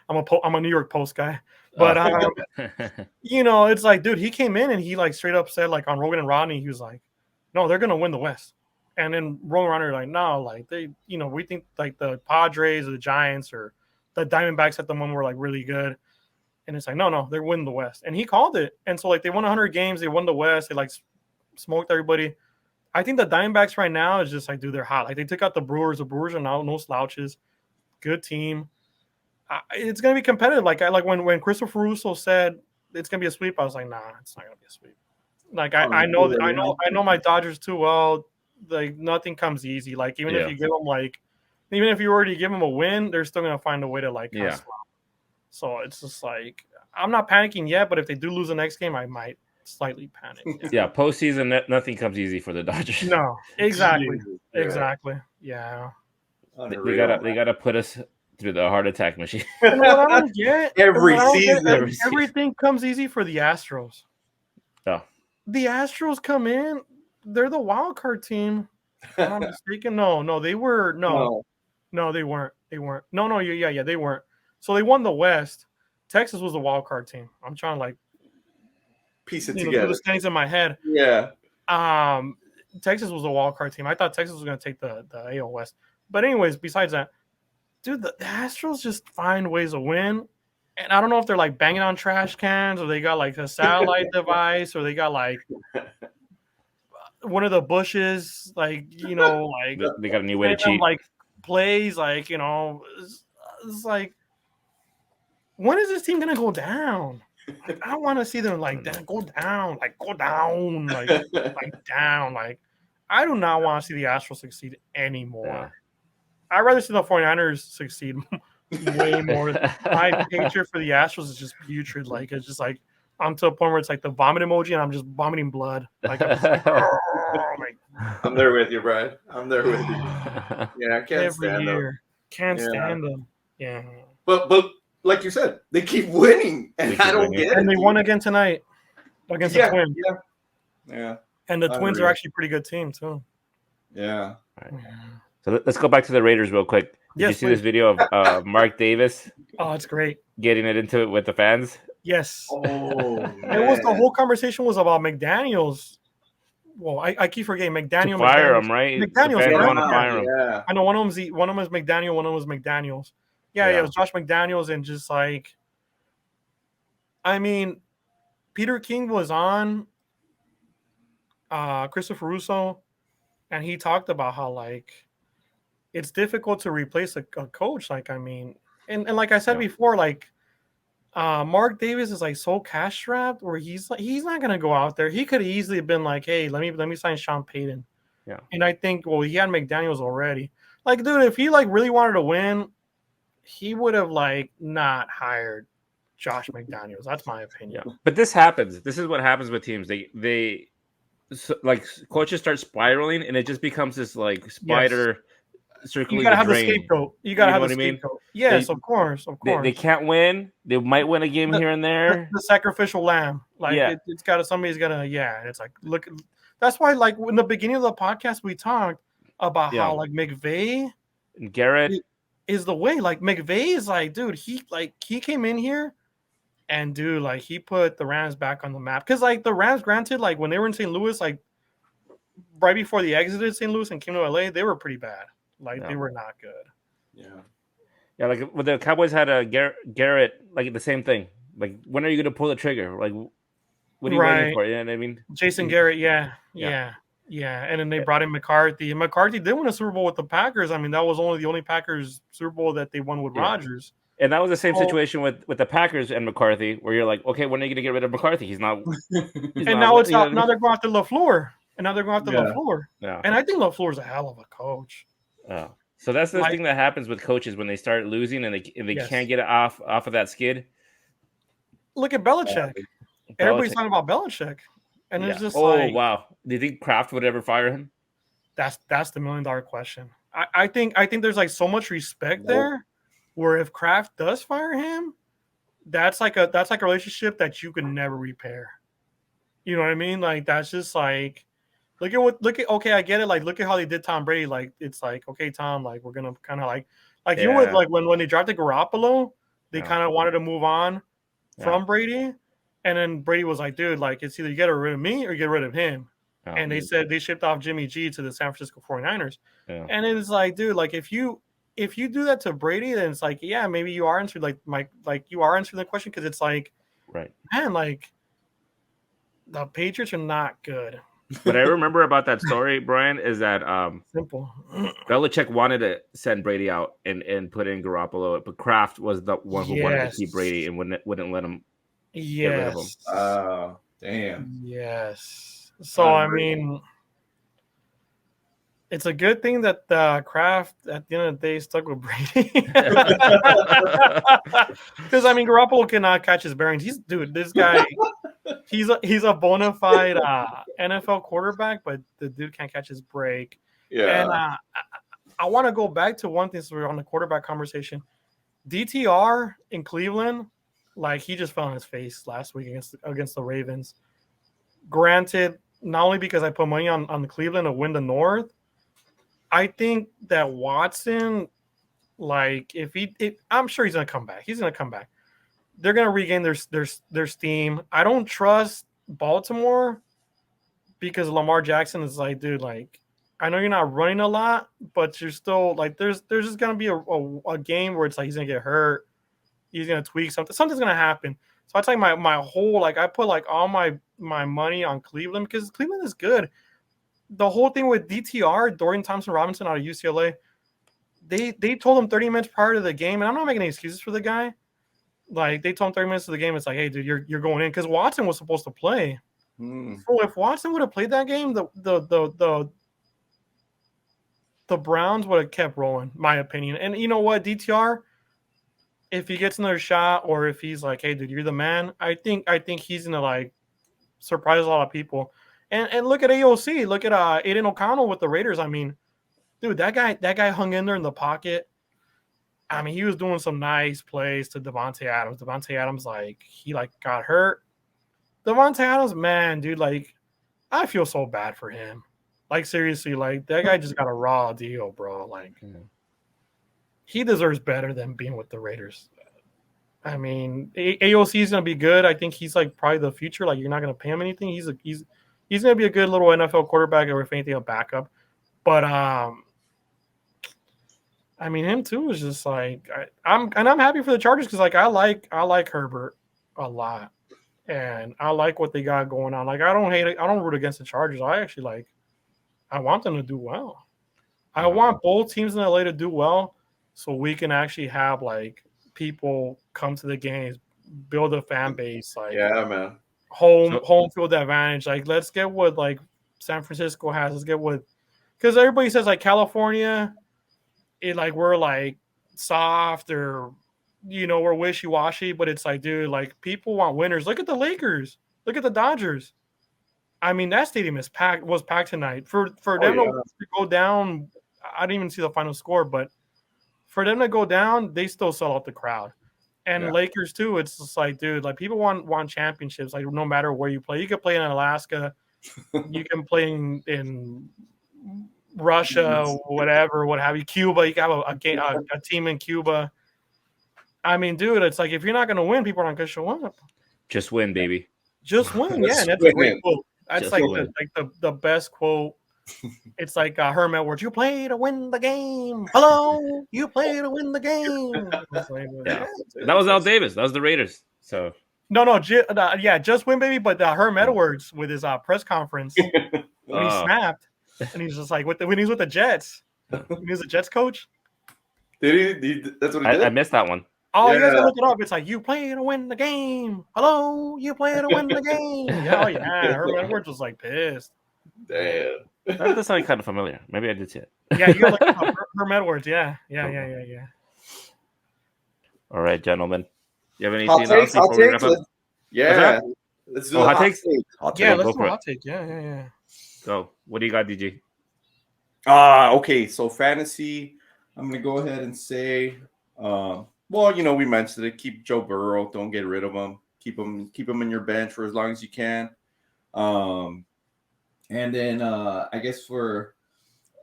a New York Post guy. But it's like, dude, he came in and he like straight up said like on Rogan and Rodney, he was like, no, they're gonna win the West. And then Rogan and Rodney were like, no, like they, we think like the Padres or the Giants or the Diamondbacks at the moment were like really good. And it's like, no, they're winning the West. And he called it. And so like they won 100 games, they won the West, they like smoked everybody. I think the Diamondbacks right now is just like, dude, they're hot. Like they took out the Brewers. The Brewers are now no slouches. Good team. It's gonna be competitive. Like when Christopher Russo said it's gonna be a sweep, I was like, nah, it's not gonna be a sweep. Like I know my Dodgers too well. Like nothing comes easy. Like even if you give them even if you already give them a win, they're still gonna find a way to like kind of swap. So it's just like I'm not panicking yet, but if they do lose the next game, I might. slightly panicked. Yeah, postseason, nothing comes easy for the Dodgers. No, exactly, Jesus, exactly. Yeah. They gotta put us through the heart attack machine. And what I don't get, every season, everything comes easy for the Astros. Oh. The Astros come in, they're the wild card team. Am I mistaken? No, they were no, they weren't. They weren't. No, yeah, they weren't. So they won the West. Texas was the wild card team. I'm trying to like piece it do together. the standings in my head. Yeah. Texas was the wild card team. I thought Texas was going to take the AL West. But anyways, besides that, dude, the Astros just find ways to win. And I don't know if they're like banging on trash cans or they got like a satellite device or they got like one of the bushes, like, you know, like they got a new way to cheat. Like plays, like, you know, it's like, when is this team going to go down? Like, I want to see them like go down, like down. Like, I do not want to see the Astros succeed anymore. Yeah. I'd rather see the 49ers succeed way more. My hatred for the Astros is just putrid. Like, it's just like, I'm to a point where it's like the vomit emoji and I'm just vomiting blood. Like, I'm just like, I'm there with you, Brian. I'm there with you. Yeah, I can't stand them. Can't stand them. Yeah. But like you said, they keep winning, and I don't get it. And they won again tonight against the Twins. Yeah. And the Twins are actually a pretty good team too. Yeah. All right. So let's go back to the Raiders real quick. Did you see this video of Mark Davis? Oh, it's great. Getting it into it with the fans. Yes. Oh, it was the whole conversation was about McDaniels. Well, I keep forgetting McDaniel. To fire him, right? McDaniels. Want to fire him. Yeah. I know one of them is McDaniel, one of them was McDaniels. Yeah, it was Josh McDaniels, and just like, I mean, Peter King was on Christopher Russo, and he talked about how like it's difficult to replace a coach. Like, I mean, and like I said before, like Mark Davis is like so cash strapped where he's not gonna go out there. He could easily have been like, hey, let me sign Sean Payton. Yeah. And I think, well, he had McDaniels already. Like, dude, if he like really wanted to win, he would have like not hired Josh McDaniels. That's my opinion. Yeah. But this happens. This is what happens with teams. They like coaches start spiraling, and it just becomes this like spider circling. You gotta have the scapegoat. You gotta have the scapegoat. Yes, of course. They can't win. They might win a game here and there. The sacrificial lamb. Like it's got to somebody's gonna. Yeah, and it's like look. That's why like in the beginning of the podcast we talked about how like McVay and Garrett is the way. Like McVay is like, dude, he came in here and dude, like he put the Rams back on the map. Because like the Rams, granted, like when they were in St. Louis, like right before they exited St. Louis and came to LA, they were pretty bad. Like they were not good. Yeah. Like when the Cowboys had a Garrett, like the same thing. Like when are you gonna pull the trigger? Like what are you waiting for? You know what I mean? Jason Garrett, yeah. And then they brought in McCarthy. And McCarthy did win a Super Bowl with the Packers. I mean, that was the only Packers Super Bowl that they won with Rodgers. And that was the same situation with the Packers and McCarthy, where you're like, okay, when are you gonna get rid of McCarthy? He's not. Now they're going after LaFleur. And now they're going after LaFleur. Yeah. And I think LaFleur's a hell of a coach. Oh. So that's the thing that happens with coaches when they start losing and they can't get it off of that skid. Look at Belichick. Everybody's talking about Belichick. And it's just wow. Do you think Kraft would ever fire him? That's the $1 million question. I think there's like so much respect there where if Kraft does fire him, that's like a relationship that you can never repair. You know what I mean? Like that's just like okay, I get it. Like look at how they did Tom Brady. Like it's like, okay, Tom, like we're gonna kind of like you know what, like when they drafted Garoppolo, they kind of wanted to move on from Brady. And then Brady was like, dude, like, it's either you get rid of me or you get rid of him. And they said they shipped off Jimmy G to the San Francisco 49ers. Yeah. And it's like, dude, like, if you do that to Brady, then it's like, yeah, maybe you are answering, you are answering the question because it's like, man, like, the Patriots are not good. What I remember about that story, Brian, is that simple. Belichick wanted to send Brady out and put in Garoppolo, but Kraft was the one who wanted to keep Brady and wouldn't let him. Yes. Get rid of him. Oh, damn. Yes. So I mean, it's a good thing that Kraft at the end of the day stuck with Brady. Because I mean, Garoppolo cannot catch his bearings. This guy, he's a bona fide NFL quarterback, but the dude can't catch his break. Yeah. And I want to go back to one thing. So we're on the quarterback conversation. DTR in Cleveland, like he just fell on his face last week against the Ravens. Granted, not only because I put money on the Cleveland to win the North, I think that Watson, like I'm sure he's gonna come back. He's gonna come back. They're gonna regain their steam. I don't trust Baltimore because Lamar Jackson is like, dude, like I know you're not running a lot, but you're still like there's just gonna be a game where it's like he's gonna get hurt, he's gonna tweak something, something's gonna happen. So I tell you my whole like I put like all my money on Cleveland because Cleveland is good. The whole thing with DTR, Dorian Thompson Robinson out of UCLA, they told him 30 minutes prior to the game, and I'm not making any excuses for the guy. Like they told him 30 minutes of the game, it's like, hey, dude, you're going in because Watson was supposed to play. So if Watson would have played that game, the Browns would have kept rolling, my opinion. And you know what, DTR, if he gets another shot, or if he's like, hey, dude, you're the man, I think he's gonna like surprise a lot of people. And look at AOC, look at Aiden O'Connell with the Raiders. I mean, dude, that guy hung in there in the pocket. I mean, he was doing some nice plays to Devontae Adams. Devontae Adams, like, he, like, got hurt. Devontae Adams, man, dude, like, I feel so bad for him. Like, seriously, like, that guy just got a raw deal, bro. Like, he deserves better than being with the Raiders. I mean, AOC is going to be good. I think he's, like, probably the future. Like, you're not going to pay him anything. He's going to be a good little NFL quarterback, or if anything, a backup. But, I mean, him too is just like I'm happy for the Chargers because like I like Herbert a lot, and I like what they got going on. Like I don't hate it. I don't root against the Chargers. I actually I want them to do well. I want both teams in LA to do well, so we can actually have like people come to the games, build a fan base. Like man, home field advantage. Like let's get what like San Francisco has. Let's get what because everybody says like California. Like we're like soft or we're wishy-washy, but it's like, dude, like people want winners. Look at the Lakers, look at the Dodgers. I mean, that stadium was packed tonight. For them to go down, I didn't even see the final score, but for them to go down, they still sell out the crowd. And Lakers too, it's just like, dude, like people want championships, like no matter where you play. You could play in Alaska, you can play in Russia, whatever, what have you, Cuba. You have a team in Cuba. I mean, dude, it's like if you're not going to win, people aren't going to show up. Just win, baby. Just win, yeah. And that's a great quote. That's just like the best quote. It's like Herm Edwards. You play to win the game. Hello, you play to win the game. That was Al Davis. That was the Raiders. So just win, baby. But Herm Edwards with his press conference when he snapped. And he's just like when he's with the Jets. When he was a Jets coach. Did he? That's what he did? I missed that one. Oh, you guys can look it up. It's like, you play to win the game. Hello, you play to win the game. Yeah. Herm Edwards was like pissed. Damn. That sounded kind of familiar. Maybe I did see it. Yeah, you got to look up Herm Edwards. Yeah. All right, gentlemen. You have anything else before we wrap up? Yeah. Let's do hot takes. Let's do a hot take. Yeah. Go. What do you got, DJ? Okay. So fantasy, I'm gonna go ahead and say, we mentioned it. Keep Joe Burrow. Don't get rid of him. Keep him in your bench for as long as you can. And then I guess for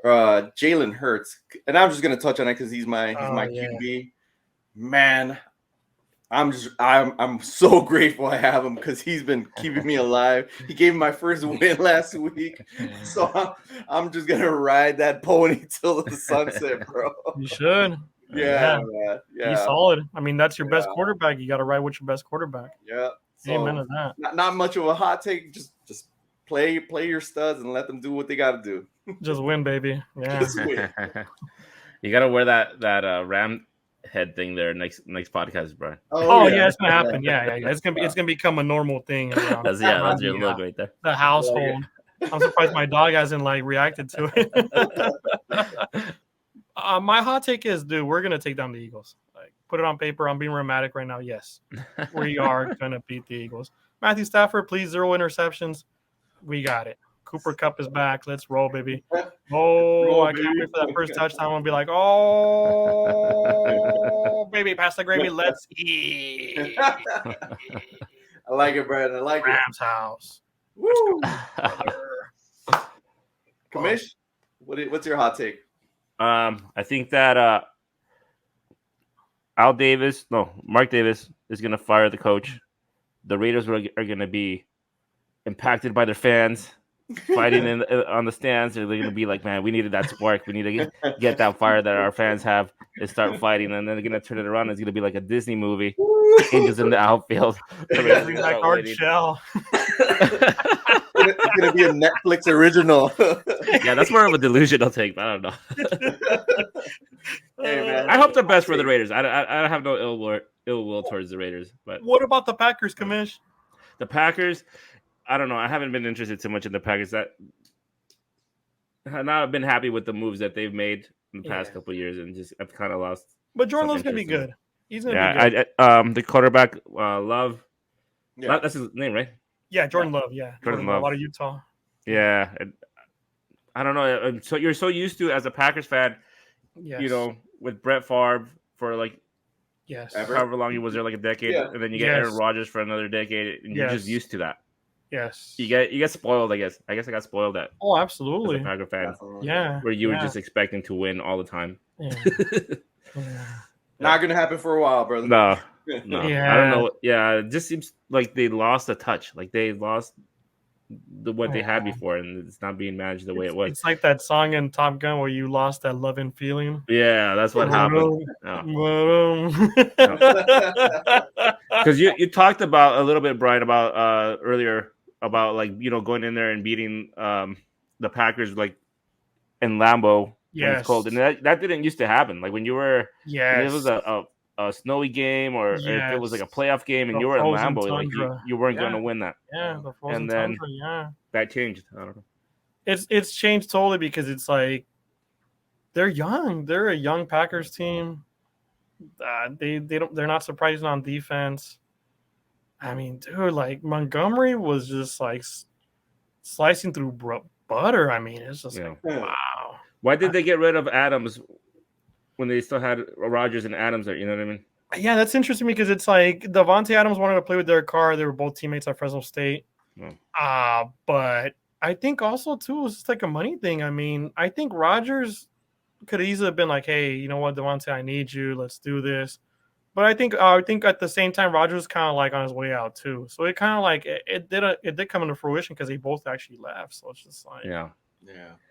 Jalen Hurts, and I'm just gonna touch on it because he's my QB. Man, I'm so grateful I have him because he's been keeping me alive. He gave me my first win last week, so I'm just gonna ride that pony till the sunset, bro. You should. Yeah. He's solid. I mean, that's your best quarterback. You got to ride with your best quarterback. Yeah. So, amen to that. Not much of a hot take. Just play your studs and let them do what they got to do. Just win, baby. Yeah. Just win. You got to wear that Ram head thing there next podcast, Brian. It's gonna happen. Yeah. It's gonna become a normal thing. That's your look right there. The household. I'm surprised my dog hasn't reacted to it. My hot take is, dude, we're gonna take down the Eagles. Like, put it on paper. I'm being dramatic right now. Yes, we are gonna beat the Eagles. Matthew Stafford, please 0 interceptions. We got it. Cooper Kupp is back. Let's roll, baby. Oh, I can't wait for that first touchdown. I'll be like, oh, baby, pass the gravy. Let's eat. I like it, Brad. I like Rams house. Woo! Go, Commish, what's your hot take? I think that Mark Davis is going to fire the coach. The Raiders are going to be impacted by their fans fighting on the stands. They're going to be like, man, we needed that spark. We need to get that fire that our fans have and start fighting. And then they're going to turn it around. It's going to be like a Disney movie. Angels in the outfield. Bring back Art Shell. It's going to be a Netflix original. Yeah, that's more of a delusional take, but I don't know. Hey, man. I hope the best for the Raiders. I don't have no ill will towards the Raiders. But what about the Packers, Commish? The Packers, I don't know. I haven't been interested too much in the Packers. I have not been happy with the moves that they've made in the past couple of years, and just I've kind of lost. But Jordan Love's gonna be good. He's gonna be good. The quarterback, Love. Yeah. That's his name, right? Yeah, Jordan Love. Yeah, Jordan Love. Out of Utah. Yeah, I don't know. So you're so used to as a Packers fan, with Brett Favre for like. Yes. However long he was there, like a decade, and then you get Aaron Rodgers for another decade, and you're just used to that. Yes. You get spoiled, I guess. I got spoiled at. Oh, absolutely. As a Packer fan. Yeah. Where you were just expecting to win all the time. Yeah. Not gonna happen for a while, brother. No. Yeah. I don't know. Yeah, it just seems like they lost a touch. Like they lost what they had before, and it's not being managed the way it was. It's like that song in Top Gun where you lost that love and feeling. Yeah, that's what happened. Because you talked about a little bit, Brian, about earlier about like going in there and beating the Packers like in Lambeau when it's cold, and that didn't used to happen. Like when you were it was a snowy game or if it was like a playoff game and you were in Lambeau, like you weren't going to win that. Yeah, the frozen and then tundra, that changed. I don't know. It's changed totally because it's like they're young. They're a young Packers team. They're not surprising on defense. I mean, dude, like Montgomery was just like slicing through butter. I mean, it's just like wow. Why did they get rid of Adams when they still had Rodgers and Adams there? You know what I mean? Yeah, that's interesting because it's like Devontae Adams wanted to play with Derek Carr. They were both teammates at Fresno State. But I think also, too, it was just like a money thing. I mean, I think Rodgers could easily have been like, hey, you know what, Devontae, I need you. Let's do this. But I think at the same time, Rodgers was kind of like on his way out, too. So it kind of like it did come into fruition because they both actually left. So it's just like,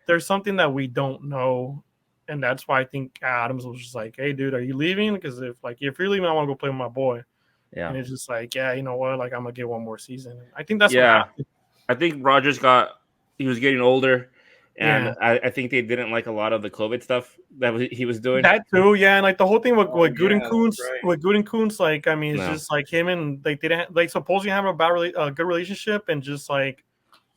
there's something that we don't know. And that's why I think Adams was just like, hey, dude, are you leaving? Because if you're leaving, I want to go play with my boy. Yeah. And it's just like, yeah, you know what? Like, I'm going to get one more season. I think that's what happened. I think Rodgers he was getting older. And I think they didn't like a lot of the COVID stuff that he was doing. That too, yeah. And like the whole thing with Gutekunst, like, I mean, it's just like him and like they didn't like supposedly have a good relationship, and just like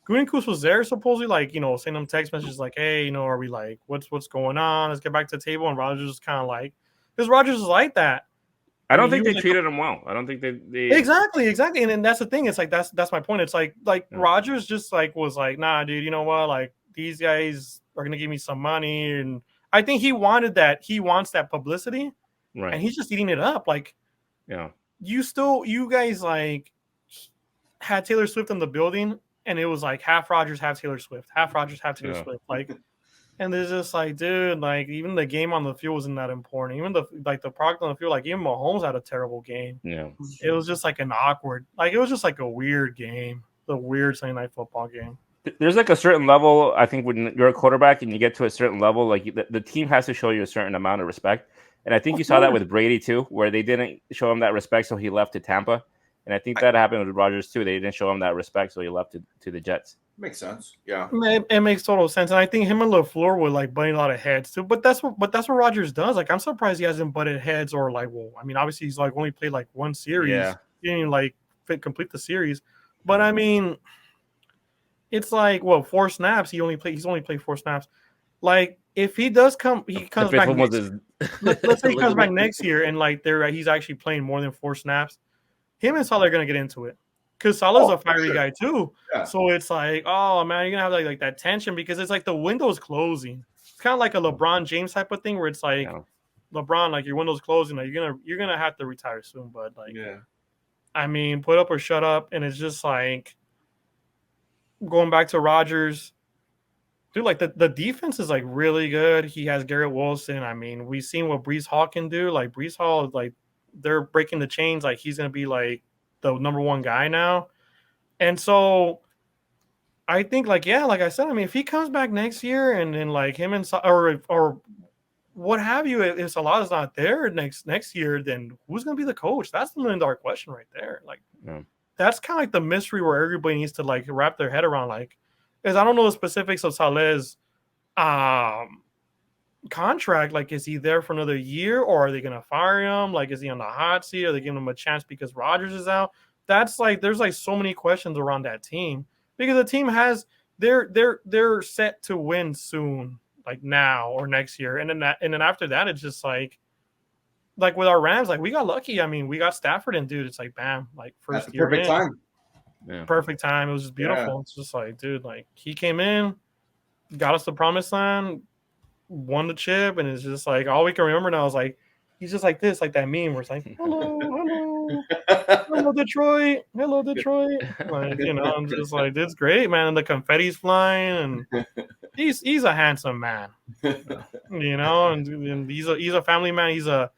Gutekunst was there supposedly, like, sending them text messages like, hey, are we like, what's going on? Let's get back to the table. And Rodgers was kind of like, because Rodgers is like that. I don't think they treated him well. I don't think they exactly. And then that's the thing. It's like that's my point. It's like Rodgers just like was like, nah, dude, you know what? Like, these guys are gonna give me some money, and I think he wanted that. He wants that publicity, right? And he's just eating it up. Like, you guys like had Taylor Swift in the building, and it was like half Rodgers, half Taylor Swift, half Rodgers, half Taylor Swift. Like, and there's just like, dude, like even the game on the field wasn't that important. Even the product on the field, like even Mahomes had a terrible game. Yeah, it was just like it was just like a weird game, the weird Sunday Night Football game. There's like a certain level, I think, when you're a quarterback and you get to a certain level, like the team has to show you a certain amount of respect. And I think you saw that with Brady too, where they didn't show him that respect, so he left to Tampa. And I think that happened with Rodgers too. They didn't show him that respect, so he left to the Jets. Makes sense. Yeah, it makes total sense. And I think him and LaFleur were like butting a lot of heads too. But that's what Rodgers does. Like, I'm surprised he hasn't butted heads or like, well, I mean, obviously he's like only played like one series. Yeah. He didn't even like complete the series. But I mean, it's like, well, 4 snaps. He's only played 4 snaps. Like, if he does comes back. Let's say he comes back next year and like he's actually playing more than 4 snaps. Him and Salah are gonna get into it. because Salah's a fiery guy too. Yeah. So it's like, oh man, you're gonna have like that tension because it's like the window's closing. It's kind of like a LeBron James type of thing where it's like LeBron, like your window's closing, like you're gonna have to retire soon, but like, I mean, put up or shut up, and it's just like going back to Rodgers. Dude, like the defense is like really good. He has Garrett Wilson. I mean, we've seen what Brees Hall can do. Like Brees Hall is like they're breaking the chains. Like he's gonna be like the number one guy now. And so I think like like I said, I mean, if he comes back next year and then like him and or what have you, if Salah's not there next year, then who's gonna be the coach? That's the $1 million question right there. Like that's kind of like the mystery where everybody needs to like wrap their head around. Like, because I don't know the specifics of Saleh's contract. Like, is he there for another year, or are they gonna fire him? Like, is he on the hot seat? Are they giving him a chance because Rodgers is out? That's like there's like so many questions around that team because the team has they're set to win soon, like now or next year, and then after that it's just like with our Rams, like we got lucky. I mean, we got Stafford, and dude, it's like bam, like first year perfect time. Yeah. Perfect time. It was just beautiful. Yeah. It's just like, dude, like he came in, got us the promised land, won the chip, and it's just like all we can remember now is like he's just like this, like that meme where it's like, hello, Detroit, hello, Detroit. Like, you know, I'm just like, it's great, man. And the confetti's flying, and he's a handsome man, you know, and he's a family man. He's a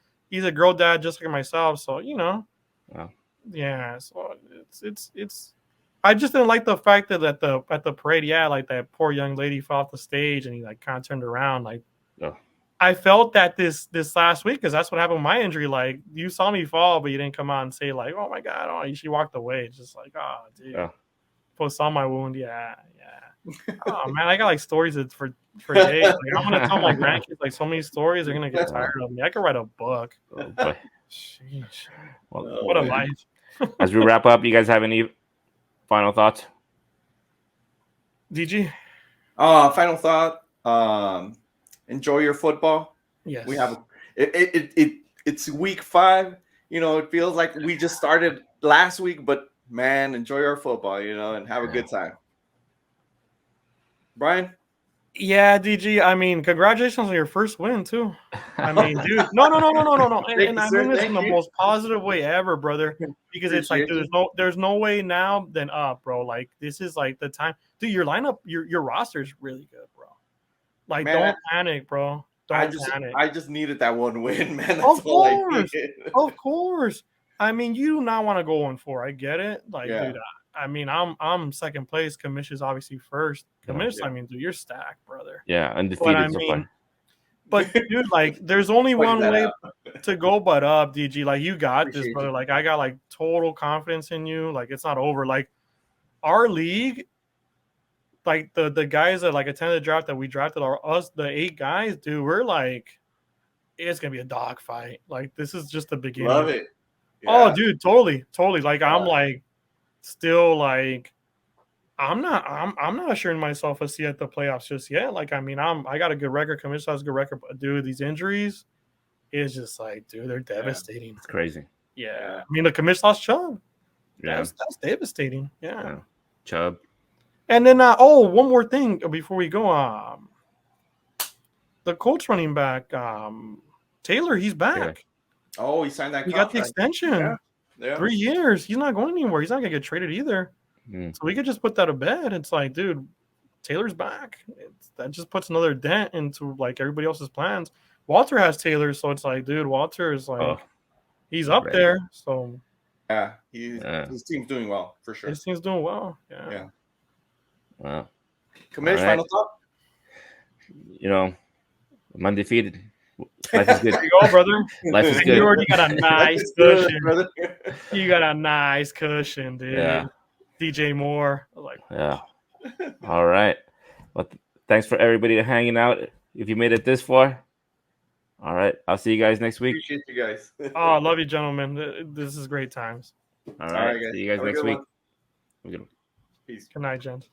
girl dad just like myself, so you know. Wow. Yeah, so it's. I just didn't like the fact that at the parade, like that poor young lady fell off the stage and he like kind of turned around. Like, I felt that this last week because that's what happened with my injury. Like, you saw me fall, but you didn't come out and say like, "Oh my god!" She walked away. It's just like, oh, dude, post on my wound. Yeah. Oh man, I got like stories for days. Like, I'm gonna tell my grandkids like so many stories. They're gonna get tired of me. I could write a book. Oh boy. Sheesh. Well, what a life. As we wrap up, you guys have any final thoughts? DG? Final thought. Enjoy your football. Yes. We have it's week 5. You know, it feels like we just started last week, but man, enjoy our football, you know, and have a good time. Brian? Yeah, DG. I mean, congratulations on your first win too. I mean, dude, no. And I mean this in the most positive way ever, brother. Because it's like, dude, there's no way now than up, bro. Like this is like the time, dude. Your lineup, your roster is really good, bro. Like, man, don't panic, bro. Don't panic. I just needed that one win, man. That's of course. I mean, you do not want to go 1-4. I get it. Like, dude. I mean, I'm second place. Commish is obviously first. Commish, I mean, dude, you're stacked, brother. Yeah, undefeated so far. But dude, like, there's only one way to go but up, DG. Like, you got this, brother. Like, I got like total confidence in you. Like, it's not over. Like, our league, like the guys that like attended the draft that we drafted are us, the 8 guys, dude. We're like, it's gonna be a dogfight. Like, this is just the beginning. Love it. Yeah. Oh, dude, totally. Like, I'm like. Still, like, I'm not assuring myself a seat at the playoffs just yet. Like, I mean, I got a good record. Commission has a good record, but dude, these injuries is just like, dude, they're devastating. It's crazy. Yeah, I mean, the commission lost Chubb. Yeah, that's devastating. Yeah, Chubb. And then, one more thing before we go. The Colts running back, Taylor, he's back. Yeah. Oh, he signed that. He got the extension. Yeah. 3 years. He's not going anywhere. He's not gonna get traded either. So we could just put that to bed. It's like, dude, Taylor's back. That just puts another dent into like everybody else's plans. Walter has Taylor, so it's like, dude, Walter is like, he's up there. So yeah, his team's doing well for sure. His team's doing well. Yeah. Wow. Commish, final thought. You know, I'm undefeated. Life is good. There you go, brother. Life is good. You already got a nice cushion, brother. You got a nice cushion, dude. Yeah. DJ Moore. Like, yeah. All right. Well, thanks for everybody hanging out. If you made it this far, all right. I'll see you guys next week. Appreciate you guys. Oh, I love you, gentlemen. This is great times. All right. See you guys next week. Peace. Good night, gents.